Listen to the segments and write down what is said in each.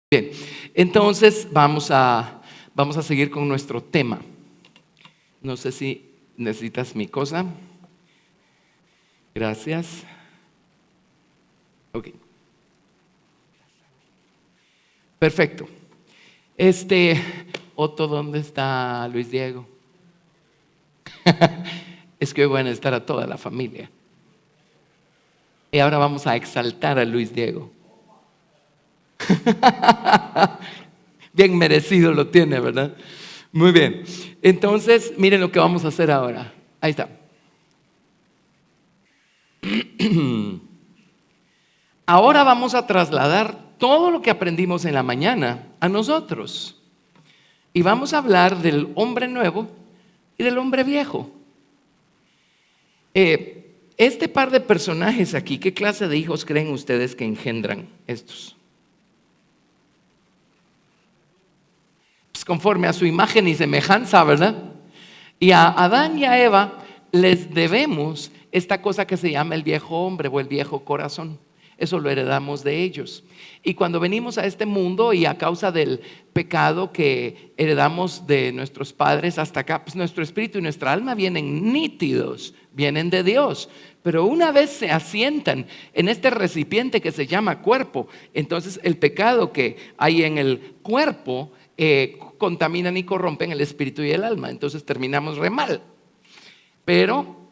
Bien, entonces vamos a seguir con nuestro tema. No sé si necesitas mi cosa. Gracias. Ok, perfecto. Otto, ¿dónde está Luis Diego? Es que hoy van a estar a toda la familia. Y ahora vamos a exaltar a Luis Diego. Bien merecido lo tiene, ¿verdad? Muy bien. Entonces, miren lo que vamos a hacer ahora. Ahí está. Ahora vamos a trasladar todo lo que aprendimos en la mañana a nosotros. Y vamos a hablar del hombre nuevo y del hombre viejo. Este par de personajes aquí, ¿qué clase de hijos creen ustedes que engendran estos? Pues conforme a su imagen y semejanza, ¿verdad? Y a Adán y a Eva les debemos esta cosa que se llama el viejo hombre o el viejo corazón. Eso lo heredamos de ellos. Y cuando venimos a este mundo y a causa del pecado que heredamos de nuestros padres hasta acá, pues nuestro espíritu y nuestra alma vienen nítidos, vienen de Dios. Pero una vez se asientan en este recipiente que se llama cuerpo, entonces el pecado que hay en el cuerpo contaminan y corrompen el espíritu y el alma. Entonces terminamos re mal. Pero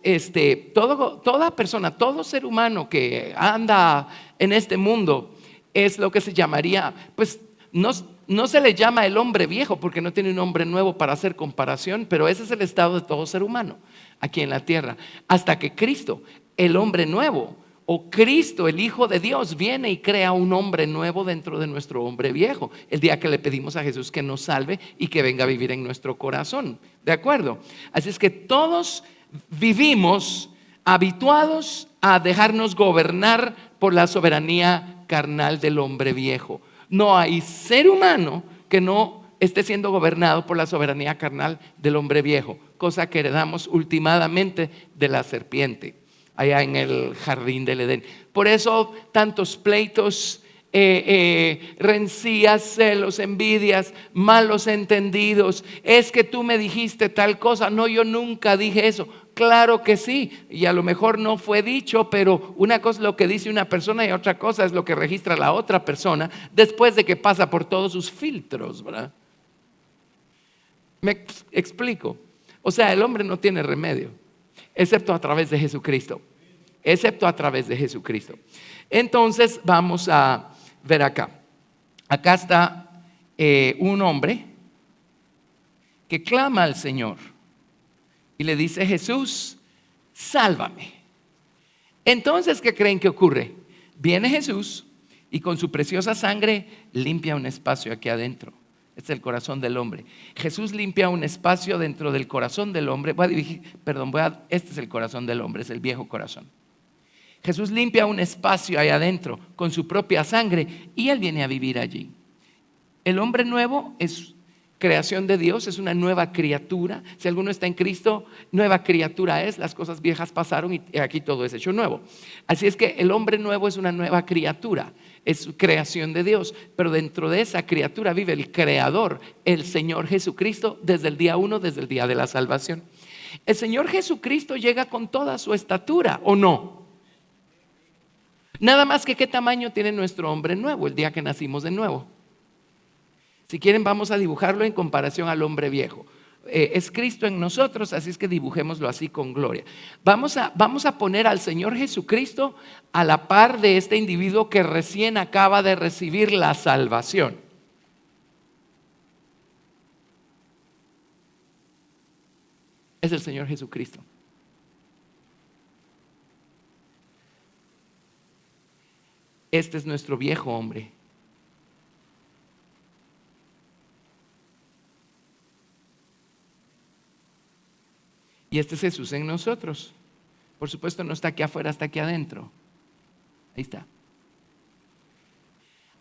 toda persona, todo ser humano que anda en este mundo es lo que se llamaría, pues no se le llama el hombre viejo porque no tiene un hombre nuevo para hacer comparación, pero ese es el estado de todo ser humano aquí en la tierra. Hasta que Cristo, el hombre nuevo, o Cristo, el Hijo de Dios, viene y crea un hombre nuevo dentro de nuestro hombre viejo. El día que le pedimos a Jesús que nos salve y que venga a vivir en nuestro corazón. ¿De acuerdo? Así es que todos vivimos habituados a dejarnos gobernar por la soberanía carnal del hombre viejo. No hay ser humano que no esté siendo gobernado por la soberanía carnal del hombre viejo, cosa que heredamos ultimadamente de la serpiente allá en el jardín del Edén. Por eso tantos pleitos, rencillas, celos, envidias, malos entendidos. Es que tú me dijiste tal cosa. No, yo nunca dije eso. Claro que sí, y a lo mejor no fue dicho, pero una cosa es lo que dice una persona y otra cosa es lo que registra la otra persona después de que pasa por todos sus filtros, ¿verdad? Me explico. O sea, el hombre no tiene remedio, excepto a través de Jesucristo. Excepto a través de Jesucristo. Entonces vamos a ver acá. Acá está un hombre que clama al Señor y le dice: Jesús, sálvame. Entonces, ¿qué creen que ocurre? Viene Jesús y con su preciosa sangre limpia un espacio aquí adentro. Este es el corazón del hombre. Jesús limpia un espacio dentro del corazón del hombre. Este es el corazón del hombre, es el viejo corazón. Jesús limpia un espacio ahí adentro con su propia sangre y Él viene a vivir allí. El hombre nuevo es creación de Dios, es una nueva criatura. Si alguno está en Cristo, nueva criatura es. Las cosas viejas pasaron y aquí todo es hecho nuevo. Así es que el hombre nuevo es una nueva criatura, es creación de Dios. Pero dentro de esa criatura vive el Creador, el Señor Jesucristo, desde el día 1, desde el día de la salvación. El Señor Jesucristo llega con toda su estatura, ¿o no? Nada más que qué tamaño tiene nuestro hombre nuevo el día que nacimos de nuevo. Si quieren, vamos a dibujarlo en comparación al hombre viejo. Es Cristo en nosotros, así es que dibujémoslo así con gloria. Vamos a poner al Señor Jesucristo a la par de este individuo que recién acaba de recibir la salvación. Es el Señor Jesucristo. Este es nuestro viejo hombre. Y este es Jesús en nosotros. Por supuesto no está aquí afuera, está aquí adentro. Ahí está.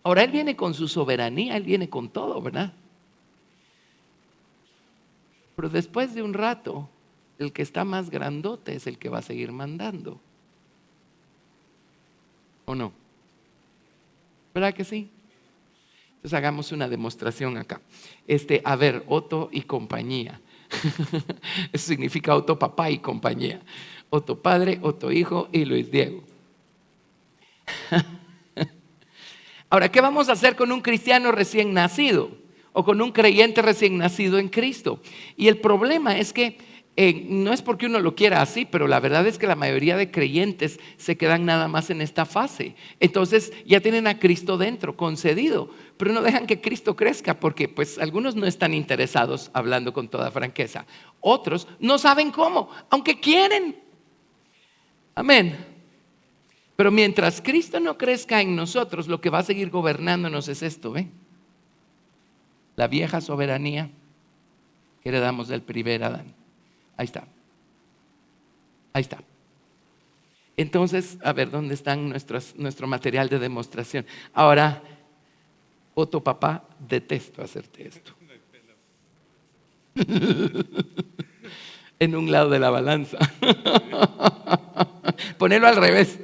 Ahora Él viene con su soberanía, Él viene con todo, ¿verdad? Pero después de un rato, el que está más grandote es el que va a seguir mandando. ¿O no? ¿Verdad que sí? Entonces hagamos una demostración acá. A ver, Otto y compañía. Eso significa Otto papá y compañía. Otto padre, Otto hijo y Luis Diego. Ahora, ¿qué vamos a hacer con un cristiano recién nacido? O con un creyente recién nacido en Cristo. Y el problema es que no es porque uno lo quiera así, pero la verdad es que la mayoría de creyentes se quedan nada más en esta fase. Entonces ya tienen a Cristo dentro, concedido, pero no dejan que Cristo crezca porque pues algunos no están interesados, hablando con toda franqueza. Otros no saben cómo, aunque quieren. Amén. Pero mientras Cristo no crezca en nosotros, lo que va a seguir gobernándonos es esto, la vieja soberanía que heredamos del primer Adán. Ahí está. Ahí está. Entonces, a ver, ¿dónde están nuestro material de demostración? Ahora, Otto papá, detesto hacerte esto. En un lado de la balanza. Ponelo al revés.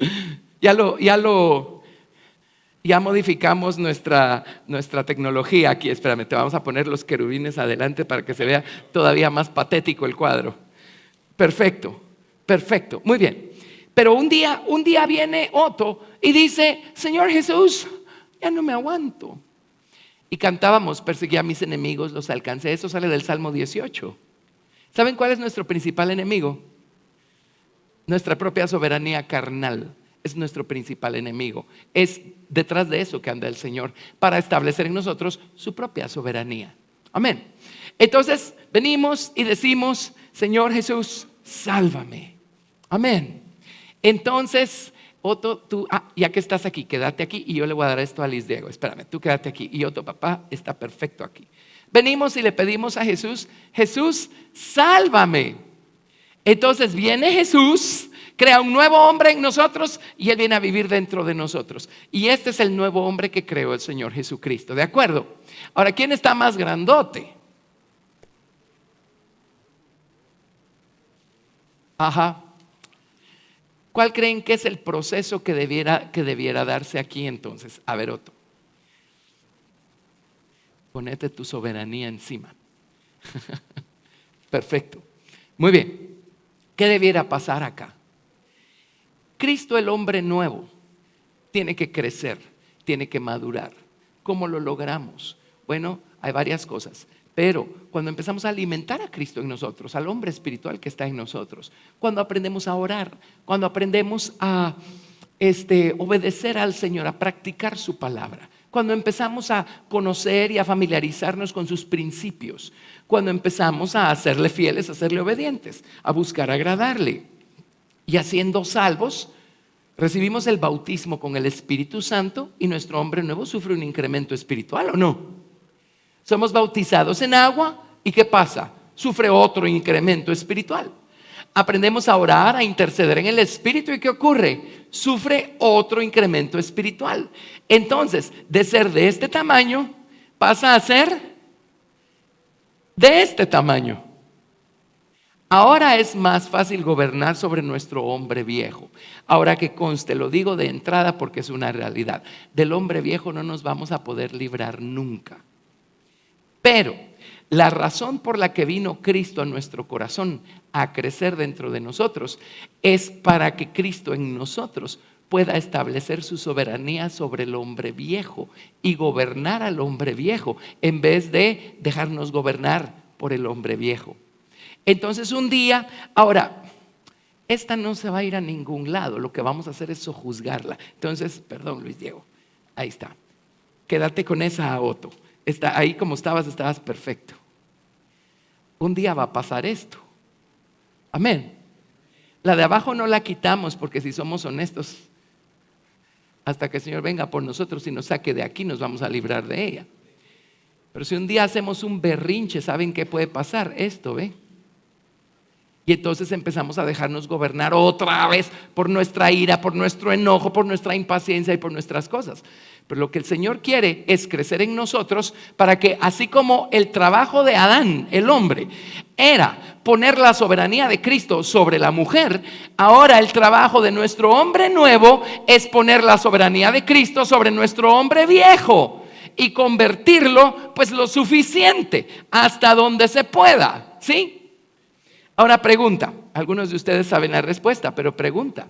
Ya modificamos nuestra tecnología aquí. Espérame, te vamos a poner los querubines adelante para que se vea todavía más patético el cuadro. Perfecto, perfecto, muy bien. Pero un día viene Otto y dice: Señor Jesús, ya no me aguanto. Y cantábamos: perseguí a mis enemigos, los alcancé. Eso sale del Salmo 18. ¿Saben cuál es nuestro principal enemigo? Nuestra propia soberanía carnal. Es nuestro principal enemigo. Es detrás de eso que anda el Señor, para establecer en nosotros su propia soberanía. Amén. Entonces venimos y decimos: Señor Jesús, sálvame. Amén. Entonces, Otto, tú, ya que estás aquí, quédate aquí y yo le voy a dar esto a Luis Diego. Espérame, tú quédate aquí y Otto papá está perfecto aquí. Venimos y le pedimos a Jesús: Jesús, sálvame. Entonces viene Jesús, crea un nuevo hombre en nosotros y Él viene a vivir dentro de nosotros. Y este es el nuevo hombre que creó el Señor Jesucristo. ¿De acuerdo? Ahora, ¿quién está más grandote? Ajá. ¿Cuál creen que es el proceso que debiera darse aquí entonces? A ver, Otto. Ponete tu soberanía encima. Perfecto. Muy bien. ¿Qué debiera pasar acá? Cristo, el hombre nuevo, tiene que crecer, tiene que madurar. ¿Cómo lo logramos? Bueno, hay varias cosas. Pero cuando empezamos a alimentar a Cristo en nosotros, al hombre espiritual que está en nosotros, cuando aprendemos a orar, cuando aprendemos a obedecer al Señor, a practicar su palabra, cuando empezamos a conocer y a familiarizarnos con sus principios, cuando empezamos a hacerle fieles, a serle obedientes, a buscar agradarle, y siendo salvos, recibimos el bautismo con el Espíritu Santo y nuestro hombre nuevo sufre un incremento espiritual, ¿o no? Somos bautizados en agua y ¿qué pasa? Sufre otro incremento espiritual. Aprendemos a orar, a interceder en el Espíritu y ¿qué ocurre? Sufre otro incremento espiritual. Entonces, de ser de este tamaño, pasa a ser de este tamaño. Ahora es más fácil gobernar sobre nuestro hombre viejo. Ahora que conste, lo digo de entrada porque es una realidad. Del hombre viejo no nos vamos a poder librar nunca. Pero la razón por la que vino Cristo a nuestro corazón a crecer dentro de nosotros es para que Cristo en nosotros pueda establecer su soberanía sobre el hombre viejo y gobernar al hombre viejo en vez de dejarnos gobernar por el hombre viejo. Entonces un día, ahora, esta no se va a ir a ningún lado, lo que vamos a hacer es sojuzgarla. Entonces, perdón Luis Diego, ahí está, quédate con esa Otto. Ahí como estabas perfecto. Un día va a pasar esto. Amén. La de abajo no la quitamos porque si somos honestos, hasta que el Señor venga por nosotros y nos saque de aquí, nos vamos a librar de ella. Pero si un día hacemos un berrinche, ¿saben qué puede pasar? Esto, ¿ve? Y entonces empezamos a dejarnos gobernar otra vez por nuestra ira, por nuestro enojo, por nuestra impaciencia y por nuestras cosas. Pero lo que el Señor quiere es crecer en nosotros para que así como el trabajo de Adán, el hombre, era poner la soberanía de Cristo sobre la mujer, ahora el trabajo de nuestro hombre nuevo es poner la soberanía de Cristo sobre nuestro hombre viejo. y convertirlo pues lo suficiente hasta donde se pueda, ¿sí? Ahora pregunta, algunos de ustedes saben la respuesta, pero pregunta.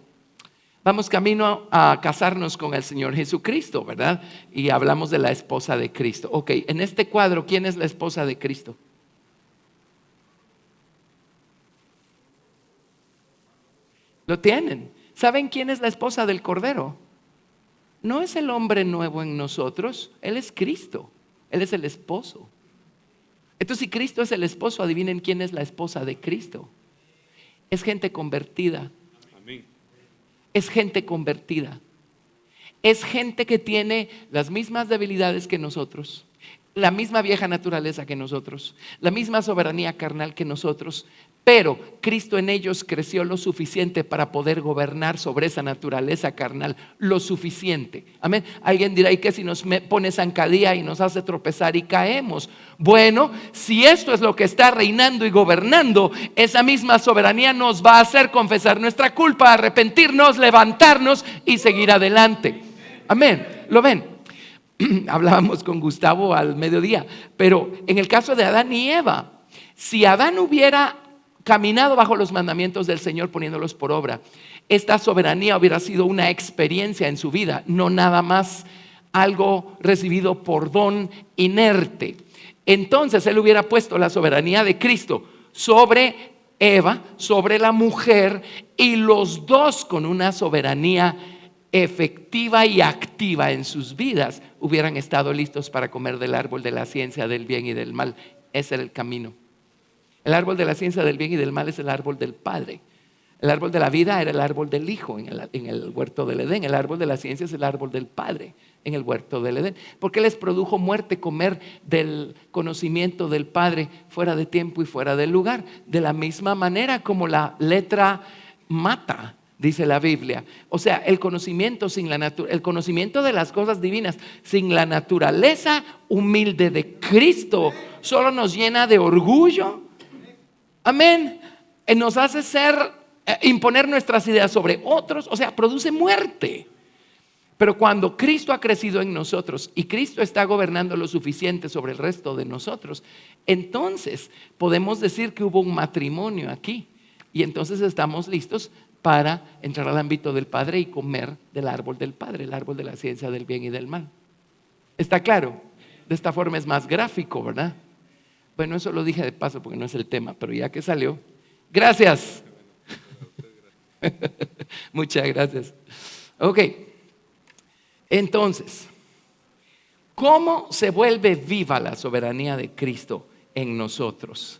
Vamos camino a casarnos con el Señor Jesucristo, ¿verdad? Y hablamos de la esposa de Cristo. Ok, en este cuadro, ¿quién es la esposa de Cristo? Lo tienen. ¿Saben quién es la esposa del Cordero? No es el hombre nuevo en nosotros, Él es Cristo, Él es el esposo. Entonces, si Cristo es el esposo, adivinen quién es la esposa de Cristo. Es gente convertida. Amén. Es gente convertida. Es gente que tiene las mismas debilidades que nosotros, la misma vieja naturaleza que nosotros, la misma soberanía carnal que nosotros, pero Cristo en ellos creció lo suficiente para poder gobernar sobre esa naturaleza carnal, lo suficiente. Amén. Alguien dirá, ¿y qué si nos pone zancadilla y nos hace tropezar y caemos? Bueno, si esto es lo que está reinando y gobernando, esa misma soberanía nos va a hacer confesar nuestra culpa, arrepentirnos, levantarnos y seguir adelante. Amén. ¿Lo ven? Hablábamos con Gustavo al mediodía, pero en el caso de Adán y Eva, si Adán hubiera caminado bajo los mandamientos del Señor poniéndolos por obra, esta soberanía hubiera sido una experiencia en su vida, no nada más algo recibido por don inerte. Entonces él hubiera puesto la soberanía de Cristo sobre Eva, sobre la mujer, y los dos con una soberanía efectiva y activa en sus vidas hubieran estado listos para comer del árbol de la ciencia del bien y del mal. Ese era el camino. El árbol de la ciencia del bien y del mal es el árbol del Padre. El árbol de la vida era el árbol del Hijo en el huerto del Edén. El árbol de la ciencia es el árbol del Padre en el huerto del Edén. Porque les produjo muerte comer del conocimiento del Padre fuera de tiempo y fuera de lugar. De la misma manera como la letra mata, dice la Biblia. O sea, el conocimiento el conocimiento de las cosas divinas sin la naturaleza humilde de Cristo solo nos llena de orgullo. Amén. Nos hace imponer nuestras ideas sobre otros, o sea, produce muerte. Pero cuando Cristo ha crecido en nosotros y Cristo está gobernando lo suficiente sobre el resto de nosotros, entonces podemos decir que hubo un matrimonio aquí. Y entonces estamos listos para entrar al ámbito del Padre y comer del árbol del Padre, el árbol de la ciencia del bien y del mal. ¿Está claro? De esta forma es más gráfico, ¿verdad? Bueno, eso lo dije de paso porque no es el tema, pero ya que salió, gracias. Muchas gracias. Ok, entonces, ¿cómo se vuelve viva la soberanía de Cristo en nosotros?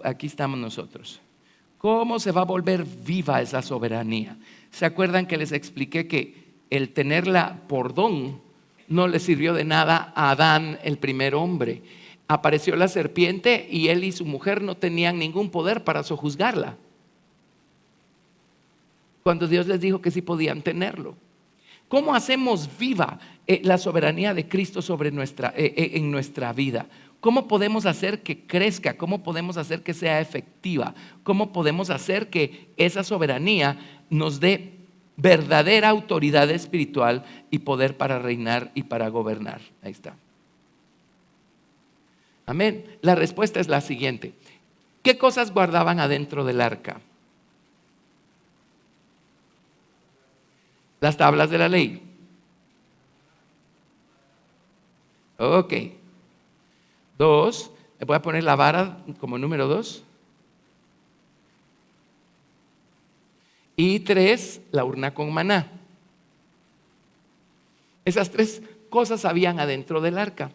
Aquí estamos nosotros. ¿Cómo se va a volver viva esa soberanía? ¿Se acuerdan que les expliqué que el tenerla por don no le sirvió de nada a Adán, el primer hombre? Apareció la serpiente y él y su mujer no tenían ningún poder para sojuzgarla, cuando Dios les dijo que sí podían tenerlo. ¿Cómo hacemos viva la soberanía de Cristo sobre en nuestra vida? ¿Cómo podemos hacer que crezca? ¿Cómo podemos hacer que sea efectiva? ¿Cómo podemos hacer que esa soberanía nos dé verdadera autoridad espiritual y poder para reinar y para gobernar? Ahí está. Amén. La respuesta es la siguiente. ¿Qué cosas guardaban adentro del arca? Las tablas de la ley. Ok. 2, le voy a poner la vara como número 2. Y 3, la urna con maná. Esas 3 cosas habían adentro del arca.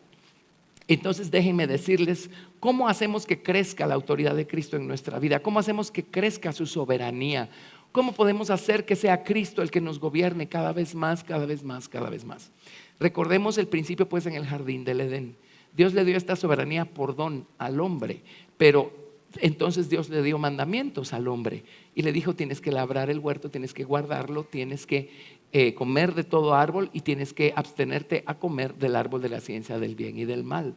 Entonces déjenme decirles cómo hacemos que crezca la autoridad de Cristo en nuestra vida, cómo hacemos que crezca su soberanía, cómo podemos hacer que sea Cristo el que nos gobierne cada vez más, cada vez más, cada vez más. Recordemos el principio pues en el jardín del Edén. Dios le dio esta soberanía por don al hombre, pero entonces Dios le dio mandamientos al hombre y le dijo: tienes que labrar el huerto, tienes que guardarlo, tienes que comer de todo árbol y tienes que abstenerte a comer del árbol de la ciencia del bien y del mal.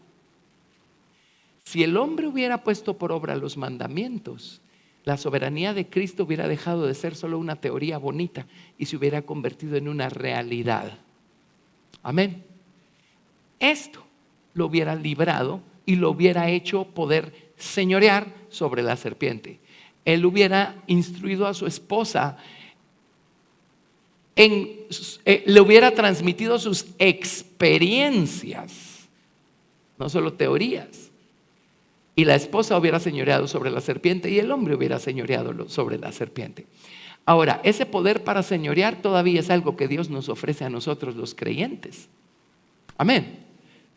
Si el hombre hubiera puesto por obra los mandamientos, la soberanía de Cristo hubiera dejado de ser solo una teoría bonita y se hubiera convertido en una realidad. Amén. esto lo hubiera librado y lo hubiera hecho poder señorear sobre la serpiente. Él hubiera instruido a su esposa, le hubiera transmitido sus experiencias, no solo teorías. Y la esposa hubiera señoreado sobre la serpiente y el hombre hubiera señoreado sobre la serpiente. Ahora, ese poder para señorear todavía es algo que Dios nos ofrece a nosotros los creyentes. Amén.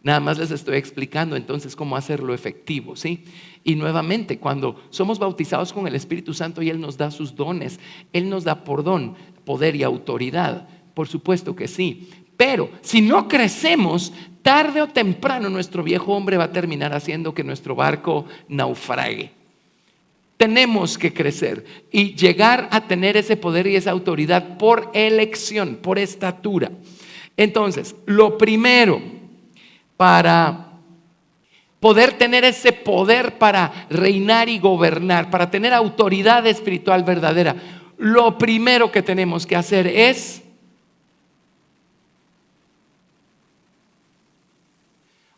Nada más les estoy explicando entonces cómo hacerlo efectivo, ¿sí? Y nuevamente, cuando somos bautizados con el Espíritu Santo y Él nos da sus dones, Él nos da por don, poder y autoridad. Por supuesto que sí. Pero si no crecemos, tarde o temprano nuestro viejo hombre va a terminar haciendo que nuestro barco naufrague. Tenemos que crecer y llegar a tener ese poder y esa autoridad por elección, por estatura. Entonces, lo primero para poder tener ese poder para reinar y gobernar, para tener autoridad espiritual verdadera, lo primero que tenemos que hacer es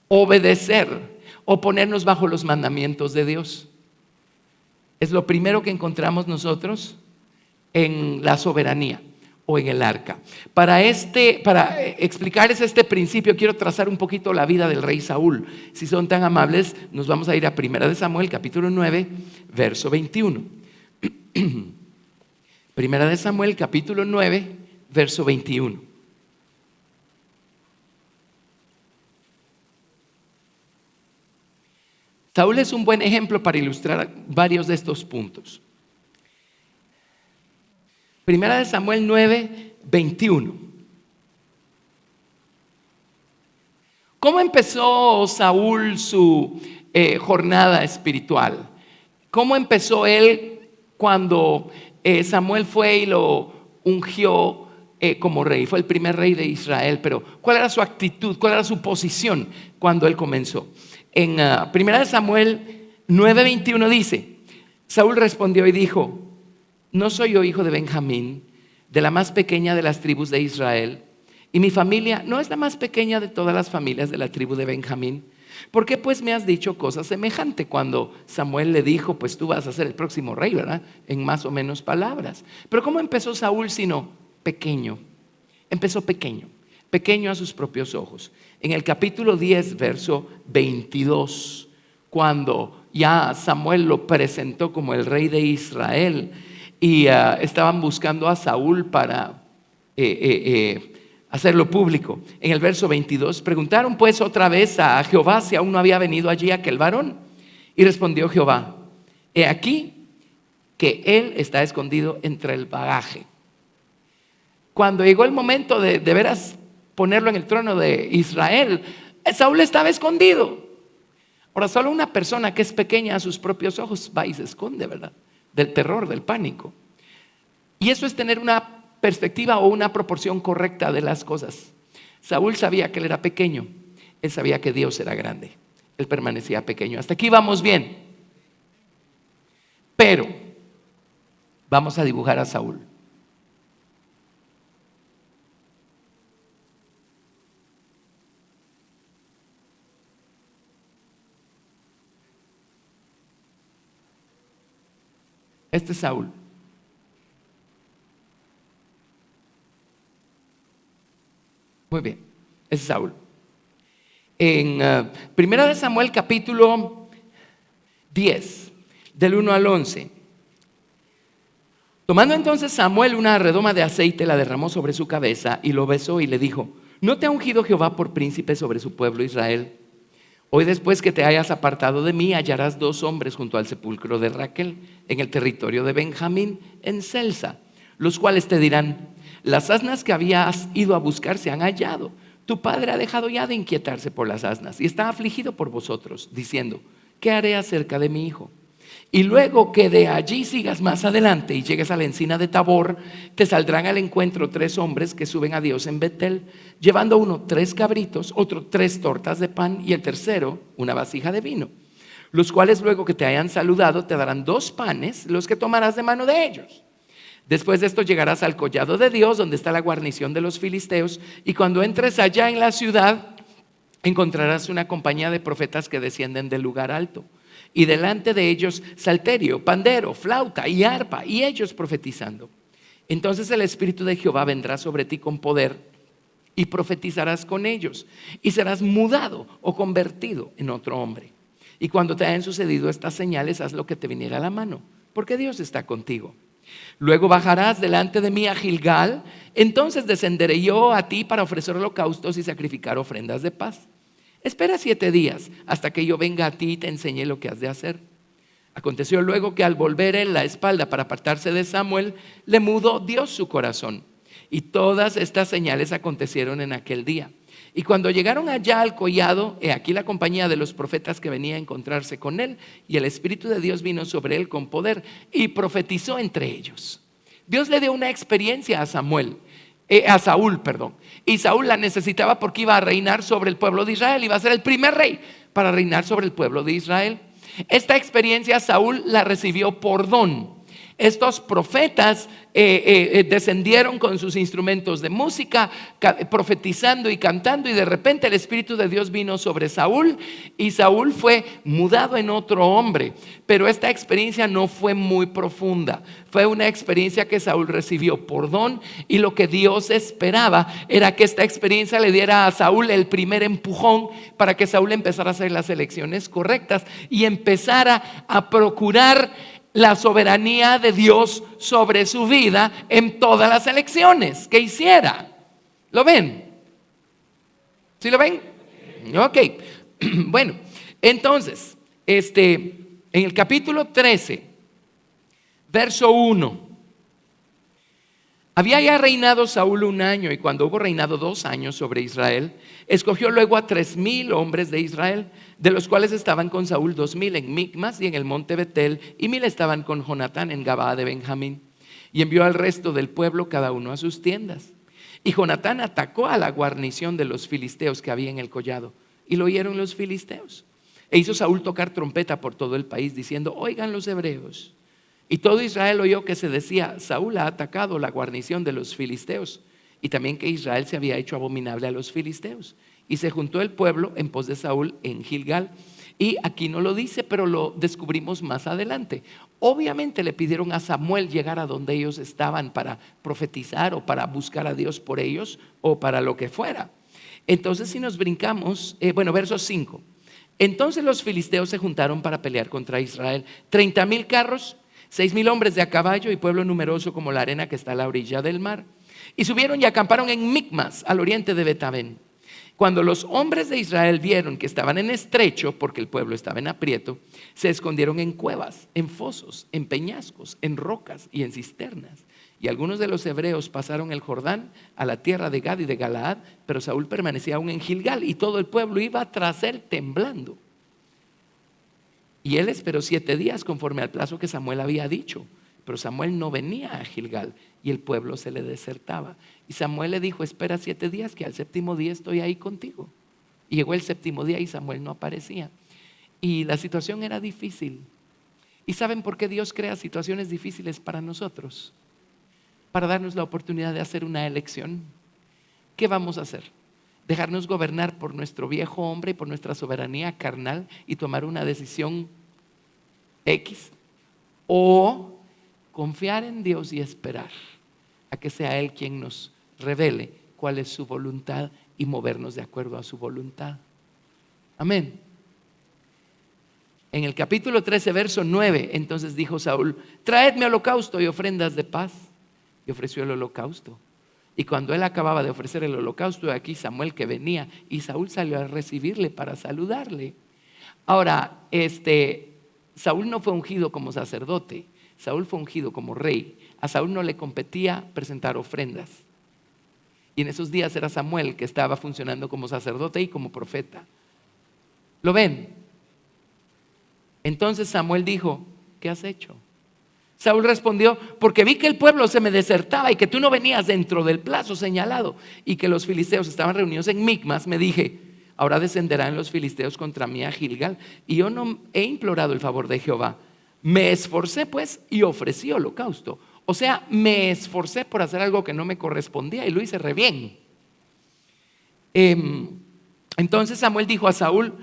obedecer o ponernos bajo los mandamientos de Dios. Es lo primero que encontramos nosotros en la soberanía o en el arca. Para explicarles este principio, quiero trazar un poquito la vida del rey Saúl. Si son tan amables, nos vamos a ir a 1 Samuel, capítulo 9, verso 21. 1 Samuel, capítulo 9, verso 21. Saúl es un buen ejemplo para ilustrar varios de estos puntos. 1 Samuel 9, 21. ¿Cómo empezó Saúl su jornada espiritual? ¿Cómo empezó él cuando Samuel fue y lo ungió como rey? Fue el primer rey de Israel, pero ¿cuál era su actitud? ¿Cuál era su posición cuando él comenzó? En 1 Samuel 9:21 dice: Saúl respondió y dijo: ¿no soy yo hijo de Benjamín, de la más pequeña de las tribus de Israel? Y mi familia no es la más pequeña de todas las familias de la tribu de Benjamín. ¿Por qué pues me has dicho cosa semejante? Cuando Samuel le dijo: pues tú vas a ser el próximo rey, ¿verdad? En más o menos palabras. Pero ¿cómo empezó Saúl sino pequeño? Empezó pequeño, pequeño a sus propios ojos. En el capítulo 10, verso 22, cuando ya Samuel lo presentó como el rey de Israel y estaban buscando a Saúl para hacerlo público. En el verso 22, preguntaron pues otra vez a Jehová si aún no había venido allí aquel varón. Y respondió Jehová: he aquí que él está escondido entre el bagaje. Cuando llegó el momento de veras ponerlo en el trono de Israel, Saúl estaba escondido. Ahora, solo una persona que es pequeña a sus propios ojos va y se esconde, ¿verdad? Del terror, del pánico. Y eso es tener una perspectiva o una proporción correcta de las cosas. Saúl sabía que él era pequeño, él sabía que Dios era grande, él permanecía pequeño. Hasta aquí vamos bien. Pero vamos a dibujar a Saúl. Este es Saúl. Muy bien, ese es Saúl. En 1 Samuel capítulo 10, del 1 al 11. Tomando entonces Samuel una redoma de aceite, la derramó sobre su cabeza y lo besó y le dijo: ¿no te ha ungido Jehová por príncipe sobre su pueblo Israel? Hoy, después que te hayas apartado de mí, hallarás 2 hombres junto al sepulcro de Raquel, en el territorio de Benjamín, en Selsa, los cuales te dirán: las asnas que habías ido a buscar se han hallado. Tu padre ha dejado ya de inquietarse por las asnas y está afligido por vosotros, diciendo: ¿qué haré acerca de mi hijo? Y luego que de allí sigas más adelante y llegues a la encina de Tabor, te saldrán al encuentro 3 hombres que suben a Dios en Betel, llevando uno 3 cabritos, otro 3 tortas de pan y el tercero una vasija de vino, los cuales luego que te hayan saludado te darán 2 panes, los que tomarás de mano de ellos. Después de esto llegarás al collado de Dios, donde está la guarnición de los filisteos, y cuando entres allá en la ciudad, encontrarás una compañía de profetas que descienden del lugar alto, y delante de ellos salterio, pandero, flauta y arpa, y ellos profetizando. Entonces el Espíritu de Jehová vendrá sobre ti con poder, y profetizarás con ellos, y serás mudado o convertido en otro hombre. Y cuando te hayan sucedido estas señales, haz lo que te viniera a la mano, porque Dios está contigo. Luego bajarás delante de mí a Gilgal, entonces descenderé yo a ti para ofrecer holocaustos y sacrificar ofrendas de paz. Espera 7 días hasta que yo venga a ti y te enseñe lo que has de hacer. Aconteció luego que al volver él la espalda para apartarse de Samuel, le mudó Dios su corazón. Y todas estas señales acontecieron en aquel día. Y cuando llegaron allá al collado, he aquí la compañía de los profetas que venía a encontrarse con él, y el Espíritu de Dios vino sobre él con poder y profetizó entre ellos. Dios le dio una experiencia a Saúl, perdón. Y Saúl la necesitaba porque iba a reinar sobre el pueblo de Israel, iba a ser el primer rey para reinar sobre el pueblo de Israel. Esta experiencia Saúl la recibió por don. Estos profetas descendieron con sus instrumentos de música, profetizando y cantando, y de repente el Espíritu de Dios vino sobre Saúl y Saúl fue mudado en otro hombre. Pero esta experiencia no fue muy profunda, fue una experiencia que Saúl recibió por don, y lo que Dios esperaba era que esta experiencia le diera a Saúl el primer empujón para que Saúl empezara a hacer las elecciones correctas y empezara a procurar la soberanía de Dios sobre su vida en todas las elecciones que hiciera. ¿Lo ven? ¿Sí lo ven? Ok. Bueno, entonces, en el capítulo 13, verso 1. Había ya reinado Saúl 1 año, y cuando hubo reinado 2 años sobre Israel, escogió luego a 3,000 hombres de Israel, de los cuales estaban con Saúl 2,000 en Micmas y en el monte Betel, y 1,000 estaban con Jonatán en Gabaa de Benjamín. Y envió al resto del pueblo cada uno a sus tiendas. Y Jonatán atacó a la guarnición de los filisteos que había en el collado, y lo oyeron los filisteos. E hizo Saúl tocar trompeta por todo el país, diciendo: oigan los hebreos. Y todo Israel oyó que se decía: Saúl ha atacado la guarnición de los filisteos, y también que Israel se había hecho abominable a los filisteos. Y se juntó el pueblo en pos de Saúl en Gilgal. Y aquí no lo dice, pero lo descubrimos más adelante. Obviamente le pidieron a Samuel llegar a donde ellos estaban para profetizar o para buscar a Dios por ellos o para lo que fuera. Entonces, si nos brincamos, verso 5. Entonces los filisteos se juntaron para pelear contra Israel. 30,000 carros, 6,000 hombres de a caballo y pueblo numeroso como la arena que está a la orilla del mar. Y subieron y acamparon en Micmas, al oriente de Betavén. Cuando los hombres de Israel vieron que estaban en estrecho, porque el pueblo estaba en aprieto, se escondieron en cuevas, en fosos, en peñascos, en rocas y en cisternas. Y algunos de los hebreos pasaron el Jordán a la tierra de Gad y de Galaad, pero Saúl permanecía aún en Gilgal, y todo el pueblo iba tras él temblando. Y él esperó 7 días conforme al plazo que Samuel había dicho. Pero Samuel no venía a Gilgal y el pueblo se le desertaba. Y Samuel le dijo: espera 7 días, que al 7º día estoy ahí contigo. Y llegó el 7º día y Samuel no aparecía. Y la situación era difícil. ¿Y saben por qué Dios crea situaciones difíciles para nosotros? Para darnos la oportunidad de hacer una elección. ¿Qué vamos a hacer? ¿Dejarnos gobernar por nuestro viejo hombre y por nuestra soberanía carnal y tomar una decisión X? ¿O confiar en Dios y esperar a que sea Él quien nos revele cuál es su voluntad y movernos de acuerdo a su voluntad? Amén. En el capítulo 13, verso 9, entonces dijo Saúl: traedme holocausto y ofrendas de paz. Y ofreció el holocausto. Y cuando él acababa de ofrecer el holocausto, aquí Samuel que venía, y Saúl salió a recibirle para saludarle. Ahora, Saúl no fue ungido como sacerdote, Saúl fue ungido como rey. A Saúl no le competía presentar ofrendas. Y en esos días era Samuel que estaba funcionando como sacerdote y como profeta. ¿Lo ven? Entonces Samuel dijo: ¿qué has hecho? Saúl respondió: porque vi que el pueblo se me desertaba y que tú no venías dentro del plazo señalado y que los filisteos estaban reunidos en Micmas, me dije: ahora descenderán los filisteos contra mí a Gilgal, y yo no he implorado el favor de Jehová. Me esforcé pues y ofrecí holocausto. O sea, me esforcé por hacer algo que no me correspondía y lo hice re bien. Entonces Samuel dijo a Saúl: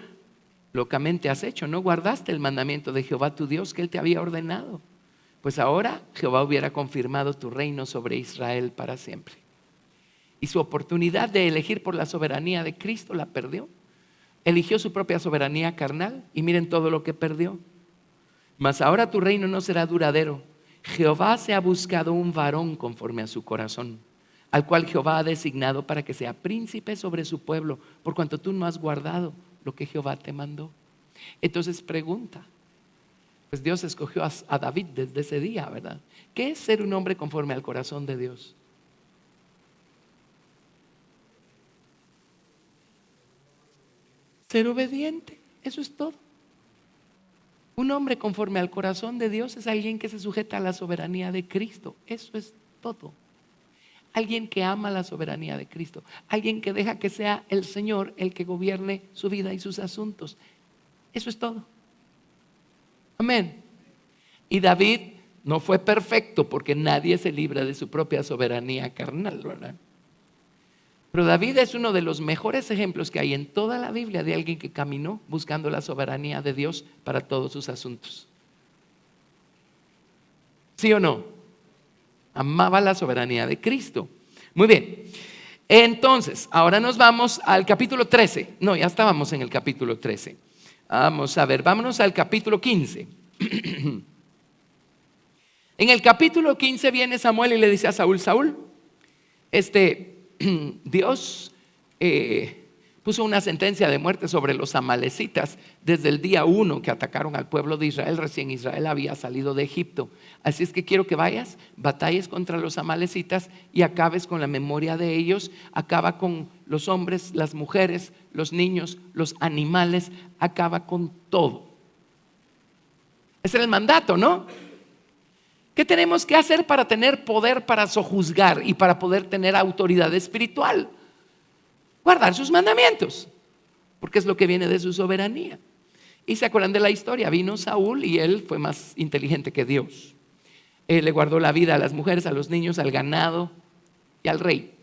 locamente has hecho, no guardaste el mandamiento de Jehová tu Dios que él te había ordenado. Pues ahora Jehová hubiera confirmado tu reino sobre Israel para siempre. Y su oportunidad de elegir por la soberanía de Cristo la perdió. Eligió su propia soberanía carnal y miren todo lo que perdió. Mas ahora tu reino no será duradero. Jehová se ha buscado un varón conforme a su corazón, al cual Jehová ha designado para que sea príncipe sobre su pueblo, por cuanto tú no has guardado lo que Jehová te mandó. Entonces pregunta, pues Dios escogió a David desde ese día, ¿verdad? ¿Qué es ser un hombre conforme al corazón de Dios? Ser obediente, eso es todo. Un hombre conforme al corazón de Dios es alguien que se sujeta a la soberanía de Cristo. Eso es todo. Alguien que ama la soberanía de Cristo. Alguien que deja que sea el Señor el que gobierne su vida y sus asuntos. Eso es todo. Amén. Y David no fue perfecto porque nadie se libra de su propia soberanía carnal, ¿verdad? Pero David es uno de los mejores ejemplos que hay en toda la Biblia de alguien que caminó buscando la soberanía de Dios para todos sus asuntos. ¿Sí o no? Amaba la soberanía de Cristo. Muy bien. Entonces, ahora nos vamos al capítulo 13. No, ya estábamos en el capítulo 13. Vamos a ver, vámonos al capítulo 15. En el capítulo 15 viene Samuel y le dice a Saúl: Saúl, Dios puso una sentencia de muerte sobre los amalecitas desde el día 1 que atacaron al pueblo de Israel. Recién Israel había salido de Egipto. Así es que quiero que vayas, batalles contra los amalecitas y acabes con la memoria de ellos. Acaba con los hombres, las mujeres, los niños, los animales. Acaba con todo. Ese era el mandato, ¿no? ¿Qué tenemos que hacer para tener poder para sojuzgar y para poder tener autoridad espiritual? Guardar sus mandamientos, porque es lo que viene de su soberanía. Y se acuerdan de la historia, vino Saúl y él fue más inteligente que Dios. Él le guardó la vida a las mujeres, a los niños, al ganado y al rey.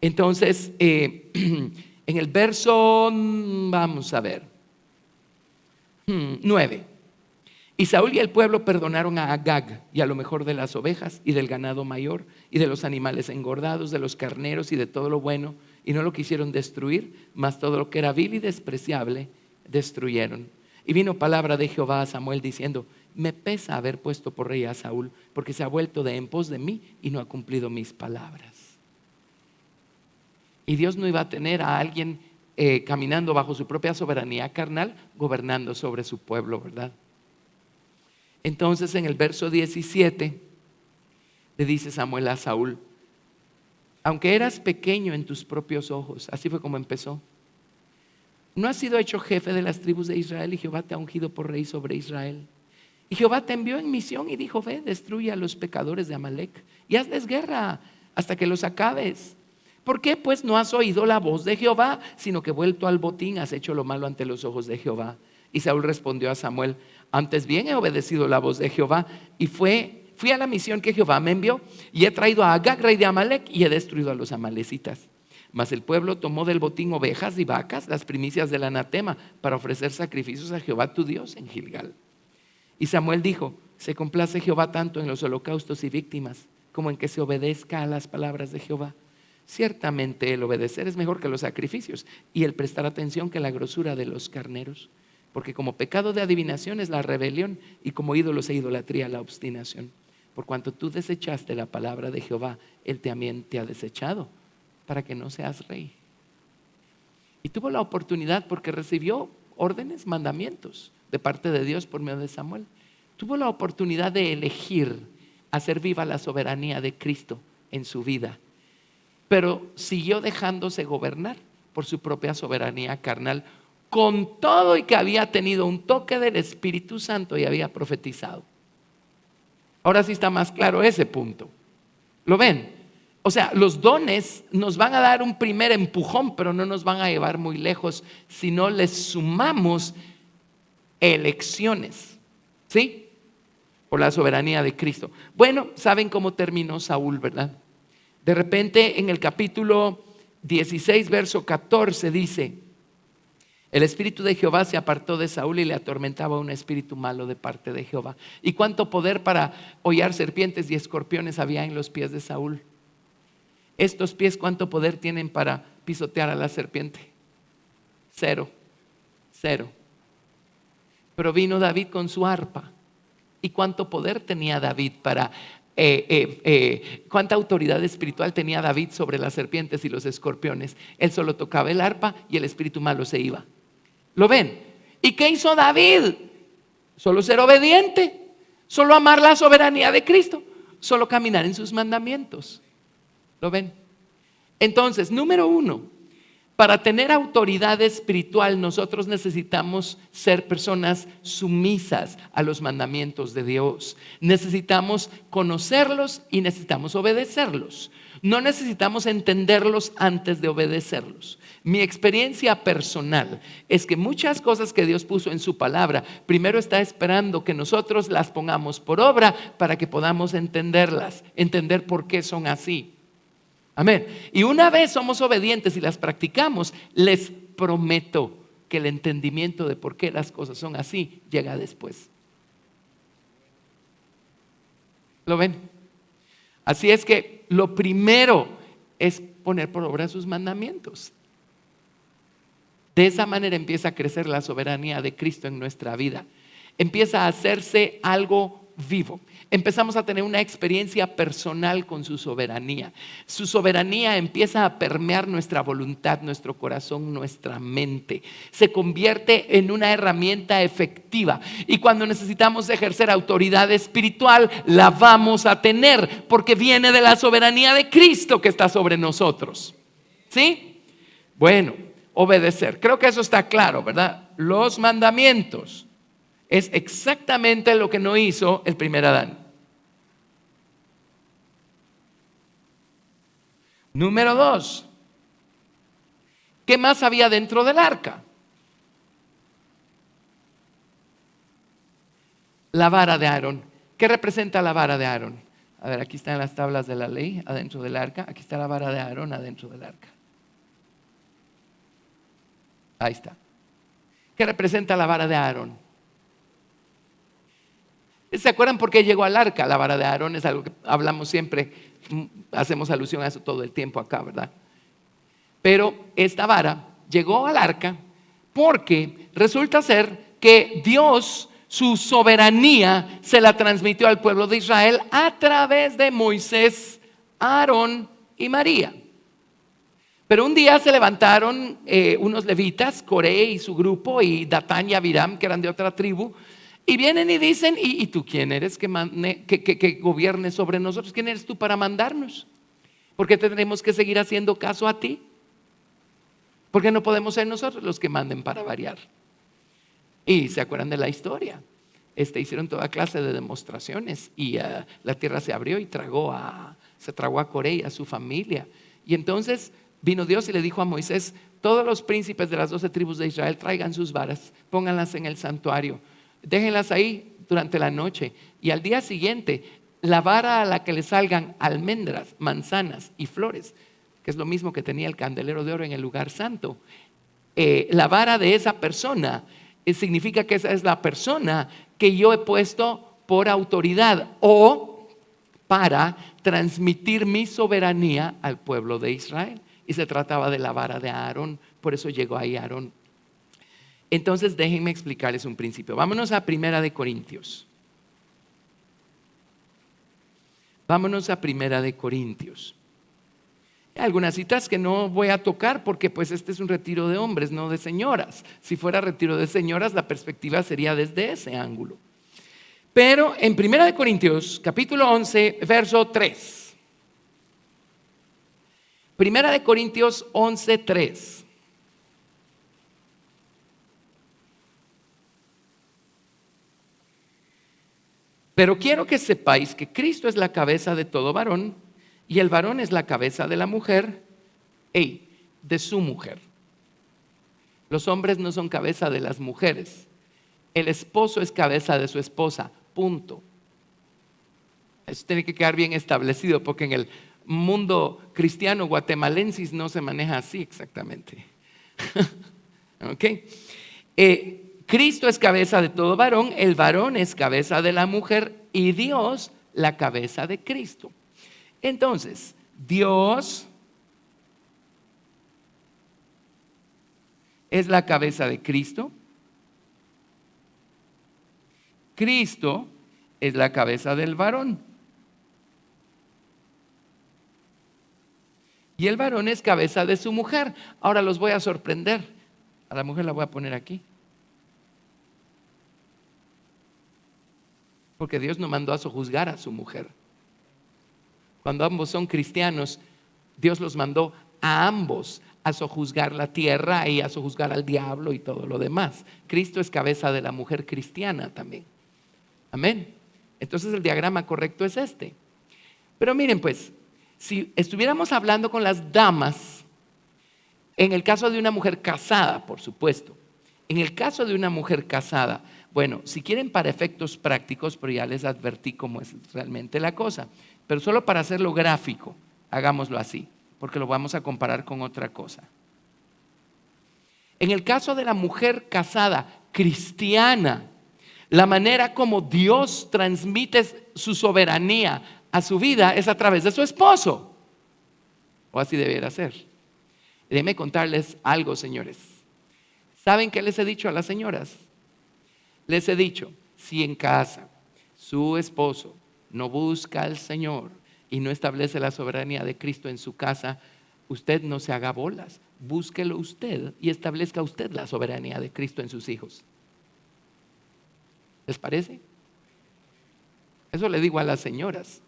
Entonces, en el verso, vamos a ver, 9. Y Saúl y el pueblo perdonaron a Agag y a lo mejor de las ovejas y del ganado mayor y de los animales engordados, de los carneros y de todo lo bueno, y no lo quisieron destruir, mas todo lo que era vil y despreciable destruyeron. Y vino palabra de Jehová a Samuel diciendo: me pesa haber puesto por rey a Saúl, porque se ha vuelto de en pos de mí y no ha cumplido mis palabras. Y Dios no iba a tener a alguien caminando bajo su propia soberanía carnal, gobernando sobre su pueblo, ¿verdad? Entonces en el verso 17 le dice Samuel a Saúl: aunque eras pequeño en tus propios ojos, así fue como empezó, no has sido hecho jefe de las tribus de Israel y Jehová te ha ungido por rey sobre Israel. Y Jehová te envió en misión y dijo: ve, destruye a los pecadores de Amalec y hazles guerra hasta que los acabes. ¿Por qué pues no has oído la voz de Jehová, sino que vuelto al botín has hecho lo malo ante los ojos de Jehová? Y Saúl respondió a Samuel: antes bien he obedecido la voz de Jehová y fui a la misión que Jehová me envió, y he traído a Agag, rey de Amalec, y he destruido a los amalecitas. Mas el pueblo tomó del botín ovejas y vacas, las primicias del anatema, para ofrecer sacrificios a Jehová tu Dios en Gilgal. Y Samuel dijo: se complace Jehová tanto en los holocaustos y víctimas como en que se obedezca a las palabras de Jehová. Ciertamente el obedecer es mejor que los sacrificios, y el prestar atención que la grosura de los carneros. Porque como pecado de adivinación es la rebelión, y como ídolos e idolatría la obstinación. Por cuanto tú desechaste la palabra de Jehová, Él también te ha desechado, para que no seas rey. Y tuvo la oportunidad, porque recibió órdenes, mandamientos de parte de Dios por medio de Samuel. Tuvo la oportunidad de elegir hacer viva la soberanía de Cristo en su vida, pero siguió dejándose gobernar por su propia soberanía carnal, con todo y que había tenido un toque del Espíritu Santo y había profetizado. Ahora sí está más claro ese punto. ¿Lo ven? O sea, los dones nos van a dar un primer empujón, pero no nos van a llevar muy lejos si no les sumamos elecciones, ¿sí? Por la soberanía de Cristo. Bueno, saben cómo terminó Saúl, ¿verdad? De repente en el capítulo 16, verso 14 dice: el espíritu de Jehová se apartó de Saúl y le atormentaba un espíritu malo de parte de Jehová. ¿Y cuánto poder para hollar serpientes y escorpiones había en los pies de Saúl? Estos pies, ¿cuánto poder tienen para pisotear a la serpiente? Cero. Pero vino David con su arpa. ¿Y cuánto poder tenía David para cuánta autoridad espiritual tenía David sobre las serpientes y los escorpiones? Él solo tocaba el arpa y el espíritu malo se iba. ¿Lo ven? ¿Y qué hizo David? Solo ser obediente, solo amar la soberanía de Cristo, solo caminar en sus mandamientos. ¿Lo ven? Entonces, número 1, para tener autoridad espiritual nosotros necesitamos ser personas sumisas a los mandamientos de Dios. Necesitamos conocerlos y necesitamos obedecerlos. No necesitamos entenderlos antes de obedecerlos. Mi experiencia personal es que muchas cosas que Dios puso en su palabra, primero está esperando que nosotros las pongamos por obra para que podamos entenderlas, entender por qué son así. Amén. Y una vez somos obedientes y las practicamos, les prometo que el entendimiento de por qué las cosas son así llega después. ¿Lo ven? Así es que lo primero es poner por obra sus mandamientos. De esa manera empieza a crecer la soberanía de Cristo en nuestra vida. Empieza a hacerse algo vivo. Empezamos a tener una experiencia personal con su soberanía. Su soberanía empieza a permear nuestra voluntad, nuestro corazón, nuestra mente. Se convierte en una herramienta efectiva. Y cuando necesitamos ejercer autoridad espiritual, la vamos a tener, porque viene de la soberanía de Cristo que está sobre nosotros. ¿Sí? Bueno, obedecer. Creo que eso está claro, ¿verdad? Los mandamientos es exactamente lo que no hizo el primer Adán. Número 2, ¿qué más había dentro del arca? La vara de Aarón. ¿Qué representa la vara de Aarón? A ver, aquí están las tablas de la ley adentro del arca. Aquí está la vara de Aarón adentro del arca. Ahí está. ¿Qué representa la vara de Aarón? ¿Se acuerdan por qué llegó al arca? La vara de Aarón es algo que hablamos siempre, hacemos alusión a eso todo el tiempo acá, ¿verdad? Pero esta vara llegó al arca porque resulta ser que Dios, su soberanía, se la transmitió al pueblo de Israel a través de Moisés, Aarón y María. Pero un día se levantaron unos levitas, Coré y su grupo, y Datán y Abiram, que eran de otra tribu, y vienen y dicen: ¿Y tú quién eres que gobierne sobre nosotros? ¿Quién eres tú para mandarnos? ¿Por qué tendremos que seguir haciendo caso a ti? ¿Por qué no podemos ser nosotros los que manden para variar? Y se acuerdan de la historia. Hicieron toda clase de demostraciones y la tierra se abrió y se tragó a Coré y a su familia. Y entonces vino Dios y le dijo a Moisés: todos los príncipes de las 12 tribus de Israel traigan sus varas, pónganlas en el santuario, déjenlas ahí durante la noche, y al día siguiente la vara a la que le salgan almendras, manzanas y flores, que es lo mismo que tenía el candelero de oro en el lugar santo, la vara de esa persona significa que esa es la persona que yo he puesto por autoridad o para transmitir mi soberanía al pueblo de Israel. Y se trataba de la vara de Aarón, por eso llegó ahí Aarón. Entonces déjenme explicarles un principio. Vámonos a Primera de Corintios. Hay algunas citas que no voy a tocar porque pues este es un retiro de hombres, no de señoras. Si fuera retiro de señoras, la perspectiva sería desde ese ángulo. Pero en Primera de Corintios, capítulo 11, verso 3. Primera de Corintios 11, 3. Pero quiero que sepáis que Cristo es la cabeza de todo varón, y el varón es la cabeza de la mujer, de su mujer. Los hombres no son cabeza de las mujeres. El esposo es cabeza de su esposa, punto. Eso tiene que quedar bien establecido, porque en el mundo cristiano guatemalensis no se maneja así exactamente. ¿Ok? Cristo es cabeza de todo varón, el varón es cabeza de la mujer y Dios la cabeza de Cristo. Entonces, Dios es la cabeza de Cristo. Cristo es la cabeza del varón. Y el varón es cabeza de su mujer. Ahora los voy a sorprender. A la mujer la voy a poner aquí. Porque Dios no mandó a sojuzgar a su mujer. Cuando ambos son cristianos, Dios los mandó a ambos a sojuzgar la tierra y a sojuzgar al diablo y todo lo demás. Cristo es cabeza de la mujer cristiana también. Amén. Entonces el diagrama correcto es este. Pero miren pues, si estuviéramos hablando con las damas, en el caso de una mujer casada, por supuesto, en el caso de una mujer casada, bueno, si quieren para efectos prácticos, pero ya les advertí cómo es realmente la cosa, pero solo para hacerlo gráfico, hagámoslo así, porque lo vamos a comparar con otra cosa. En el caso de la mujer casada cristiana, la manera como Dios transmite su soberanía a su vida es a través de su esposo. O así debiera ser. Déjenme contarles algo, señores. ¿Saben qué les he dicho a las señoras? Les he dicho, si en casa su esposo no busca al Señor y no establece la soberanía de Cristo en su casa, usted no se haga bolas. Búsquelo usted y establezca usted la soberanía de Cristo en sus hijos. ¿Les parece? Eso le digo a las señoras.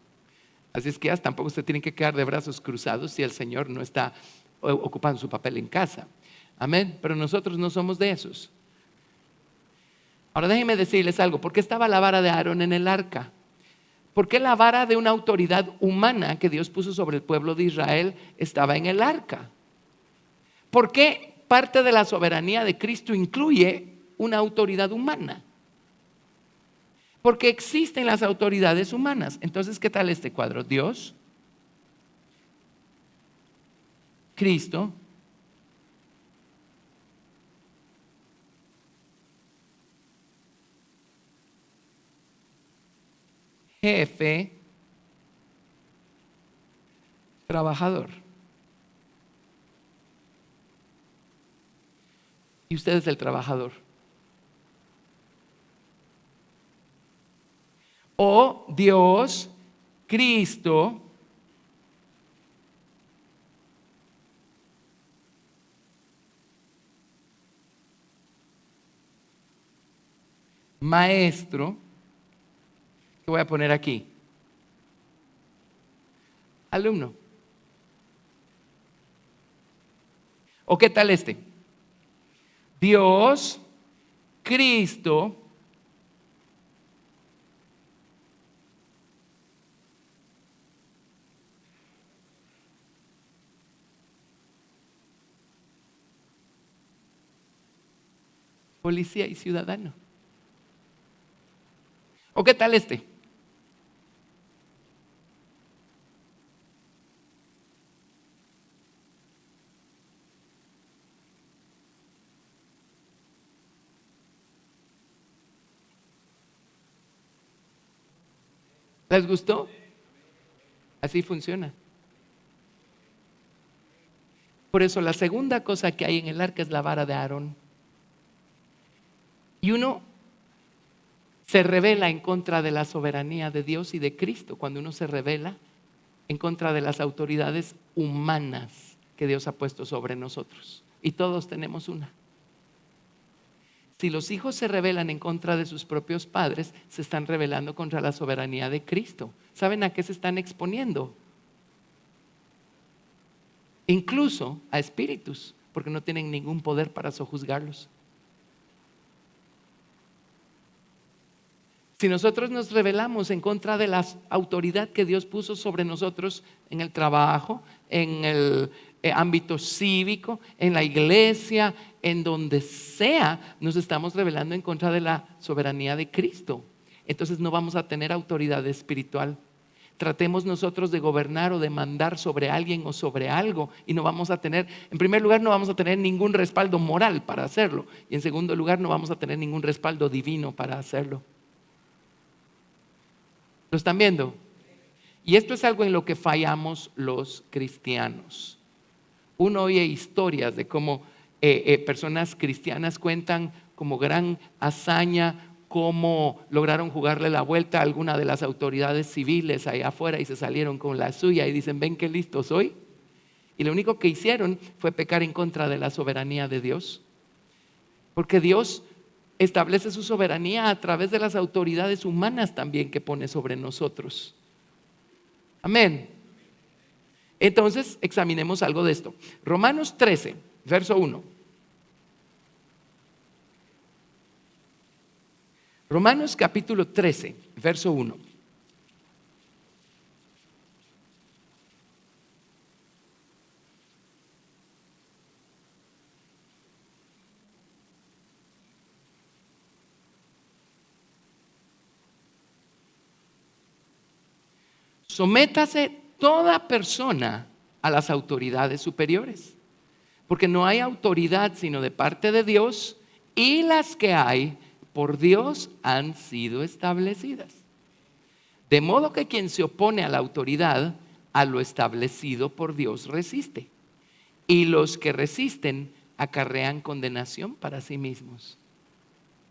Así es que ellas tampoco se tienen que quedar de brazos cruzados si el Señor no está ocupando su papel en casa. Amén. Pero nosotros no somos de esos. Ahora déjenme decirles algo. ¿Por qué estaba la vara de Aarón en el arca? ¿Por qué la vara de una autoridad humana que Dios puso sobre el pueblo de Israel estaba en el arca? ¿Por qué parte de la soberanía de Cristo incluye una autoridad humana? Porque existen las autoridades humanas. Entonces, ¿qué tal este cuadro? Dios, Cristo, jefe, trabajador. Y usted es el trabajador. O Dios, Cristo, maestro, ¿qué voy a poner aquí? Alumno. ¿O qué tal este? Dios, Cristo, policía y ciudadano. ¿O qué tal este? ¿Les gustó? Así funciona. Por eso la segunda cosa que hay en el arca es la vara de Aarón. Y uno se rebela en contra de la soberanía de Dios y de Cristo cuando uno se rebela en contra de las autoridades humanas que Dios ha puesto sobre nosotros. Y todos tenemos una. Si los hijos se rebelan en contra de sus propios padres, se están rebelando contra la soberanía de Cristo. ¿Saben a qué se están exponiendo? Incluso a espíritus, porque no tienen ningún poder para sojuzgarlos. Si nosotros nos rebelamos en contra de la autoridad que Dios puso sobre nosotros en el trabajo, en el ámbito cívico, en la iglesia, en donde sea, nos estamos rebelando en contra de la soberanía de Cristo. Entonces no vamos a tener autoridad espiritual. tratemos nosotros de gobernar o de mandar sobre alguien o sobre algo y no vamos a tener, en primer lugar, no vamos a tener ningún respaldo moral para hacerlo y en segundo lugar, no vamos a tener ningún respaldo divino para hacerlo. ¿Lo están viendo? Y esto es algo en lo que fallamos los cristianos. Uno oye historias de cómo personas cristianas cuentan como gran hazaña cómo lograron jugarle la vuelta a alguna de las autoridades civiles allá afuera y se salieron con la suya y dicen, ven qué listo soy. Y lo único que hicieron fue pecar en contra de la soberanía de Dios. Porque Dios establece su soberanía a través de las autoridades humanas también que pone sobre nosotros. Amén. Entonces, examinemos algo de esto. Romanos 13, verso 1. Romanos capítulo 13, verso 1. Sométase toda persona a las autoridades superiores, porque no hay autoridad sino de parte de Dios y las que hay por Dios han sido establecidas. De modo que quien se opone a la autoridad, a lo establecido por Dios resiste. Y los que resisten acarrean condenación para sí mismos.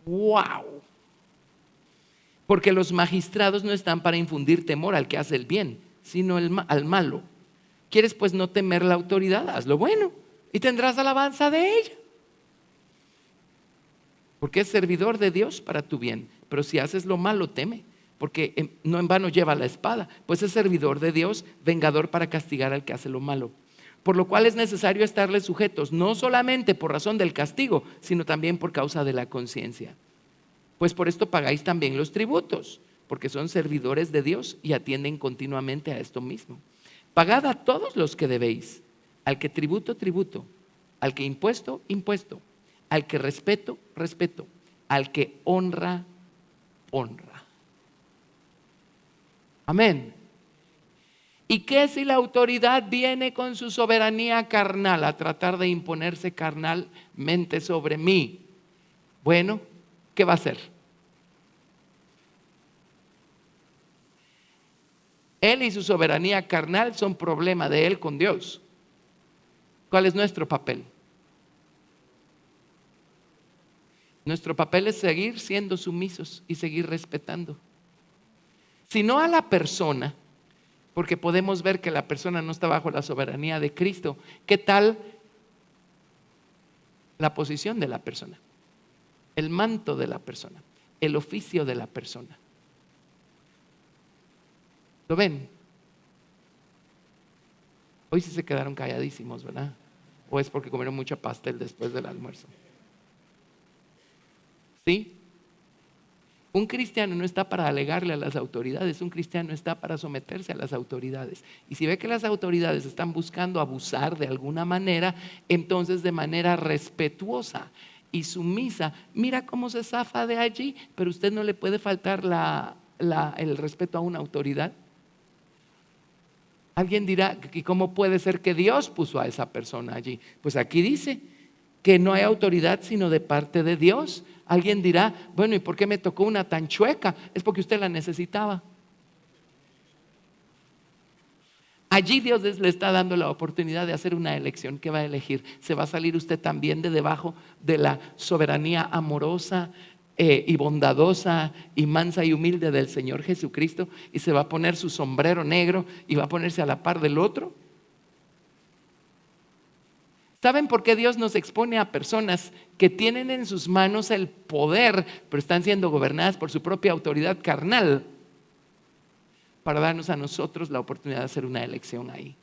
¡Wow! Porque los magistrados no están para infundir temor al que hace el bien, sino al malo. ¿Quieres pues no temer la autoridad? Haz lo bueno y tendrás alabanza de ella. Porque es servidor de Dios para tu bien. Pero si haces lo malo, teme, porque no en vano lleva la espada, pues es servidor de Dios, vengador para castigar al que hace lo malo. Por lo cual es necesario estarles sujetos, no solamente por razón del castigo, sino también por causa de la conciencia. Pues por esto pagáis también los tributos, porque son servidores de Dios y atienden continuamente a esto mismo. Pagad a todos los que debéis, al que tributo, tributo, al que impuesto, impuesto, al que respeto, respeto, al que honra, honra. Amén. ¿Y qué si la autoridad viene con su soberanía carnal a tratar de imponerse carnalmente sobre mí? Bueno, ¿qué va a hacer? Él y su soberanía carnal son problema de él con Dios. ¿Cuál es nuestro papel? Nuestro papel es seguir siendo sumisos y seguir respetando. Si no a la persona, porque podemos ver que la persona no está bajo la soberanía de Cristo, ¿qué tal la posición de la persona? El manto de la persona, el oficio de la persona. ¿Lo ven? Hoy sí se quedaron calladísimos, ¿verdad? ¿O es porque comieron mucha pastel después del almuerzo? ¿Sí? Un cristiano no está para alegarle a las autoridades, un cristiano está para someterse a las autoridades. Y si ve que las autoridades están buscando abusar de alguna manera, entonces de manera respetuosa y sumisa, mira cómo se zafa de allí, pero usted no le puede faltar el respeto a una autoridad. Alguien dirá, ¿y cómo puede ser que Dios puso a esa persona allí? Pues aquí dice que no hay autoridad sino de parte de Dios. Alguien dirá, bueno, ¿y por qué me tocó una tan chueca? Es porque usted la necesitaba. Allí Dios le está dando la oportunidad de hacer una elección. ¿Qué va a elegir? ¿Se va a salir usted también de debajo de la soberanía amorosa y bondadosa y mansa y humilde del Señor Jesucristo y se va a poner su sombrero negro y va a ponerse a la par del otro? ¿Saben por qué Dios nos expone a personas que tienen en sus manos el poder, pero están siendo gobernadas por su propia autoridad carnal? Para darnos a nosotros la oportunidad de hacer una elección ahí.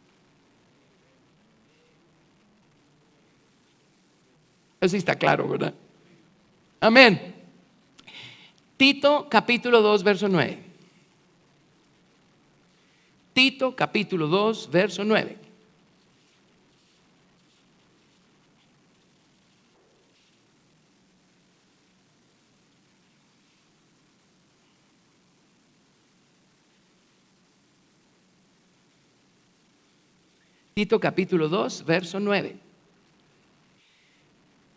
Eso sí está claro, ¿verdad? Amén. Tito capítulo 2, verso 9. Tito capítulo 2, verso 9. Tito capítulo 2, verso 9.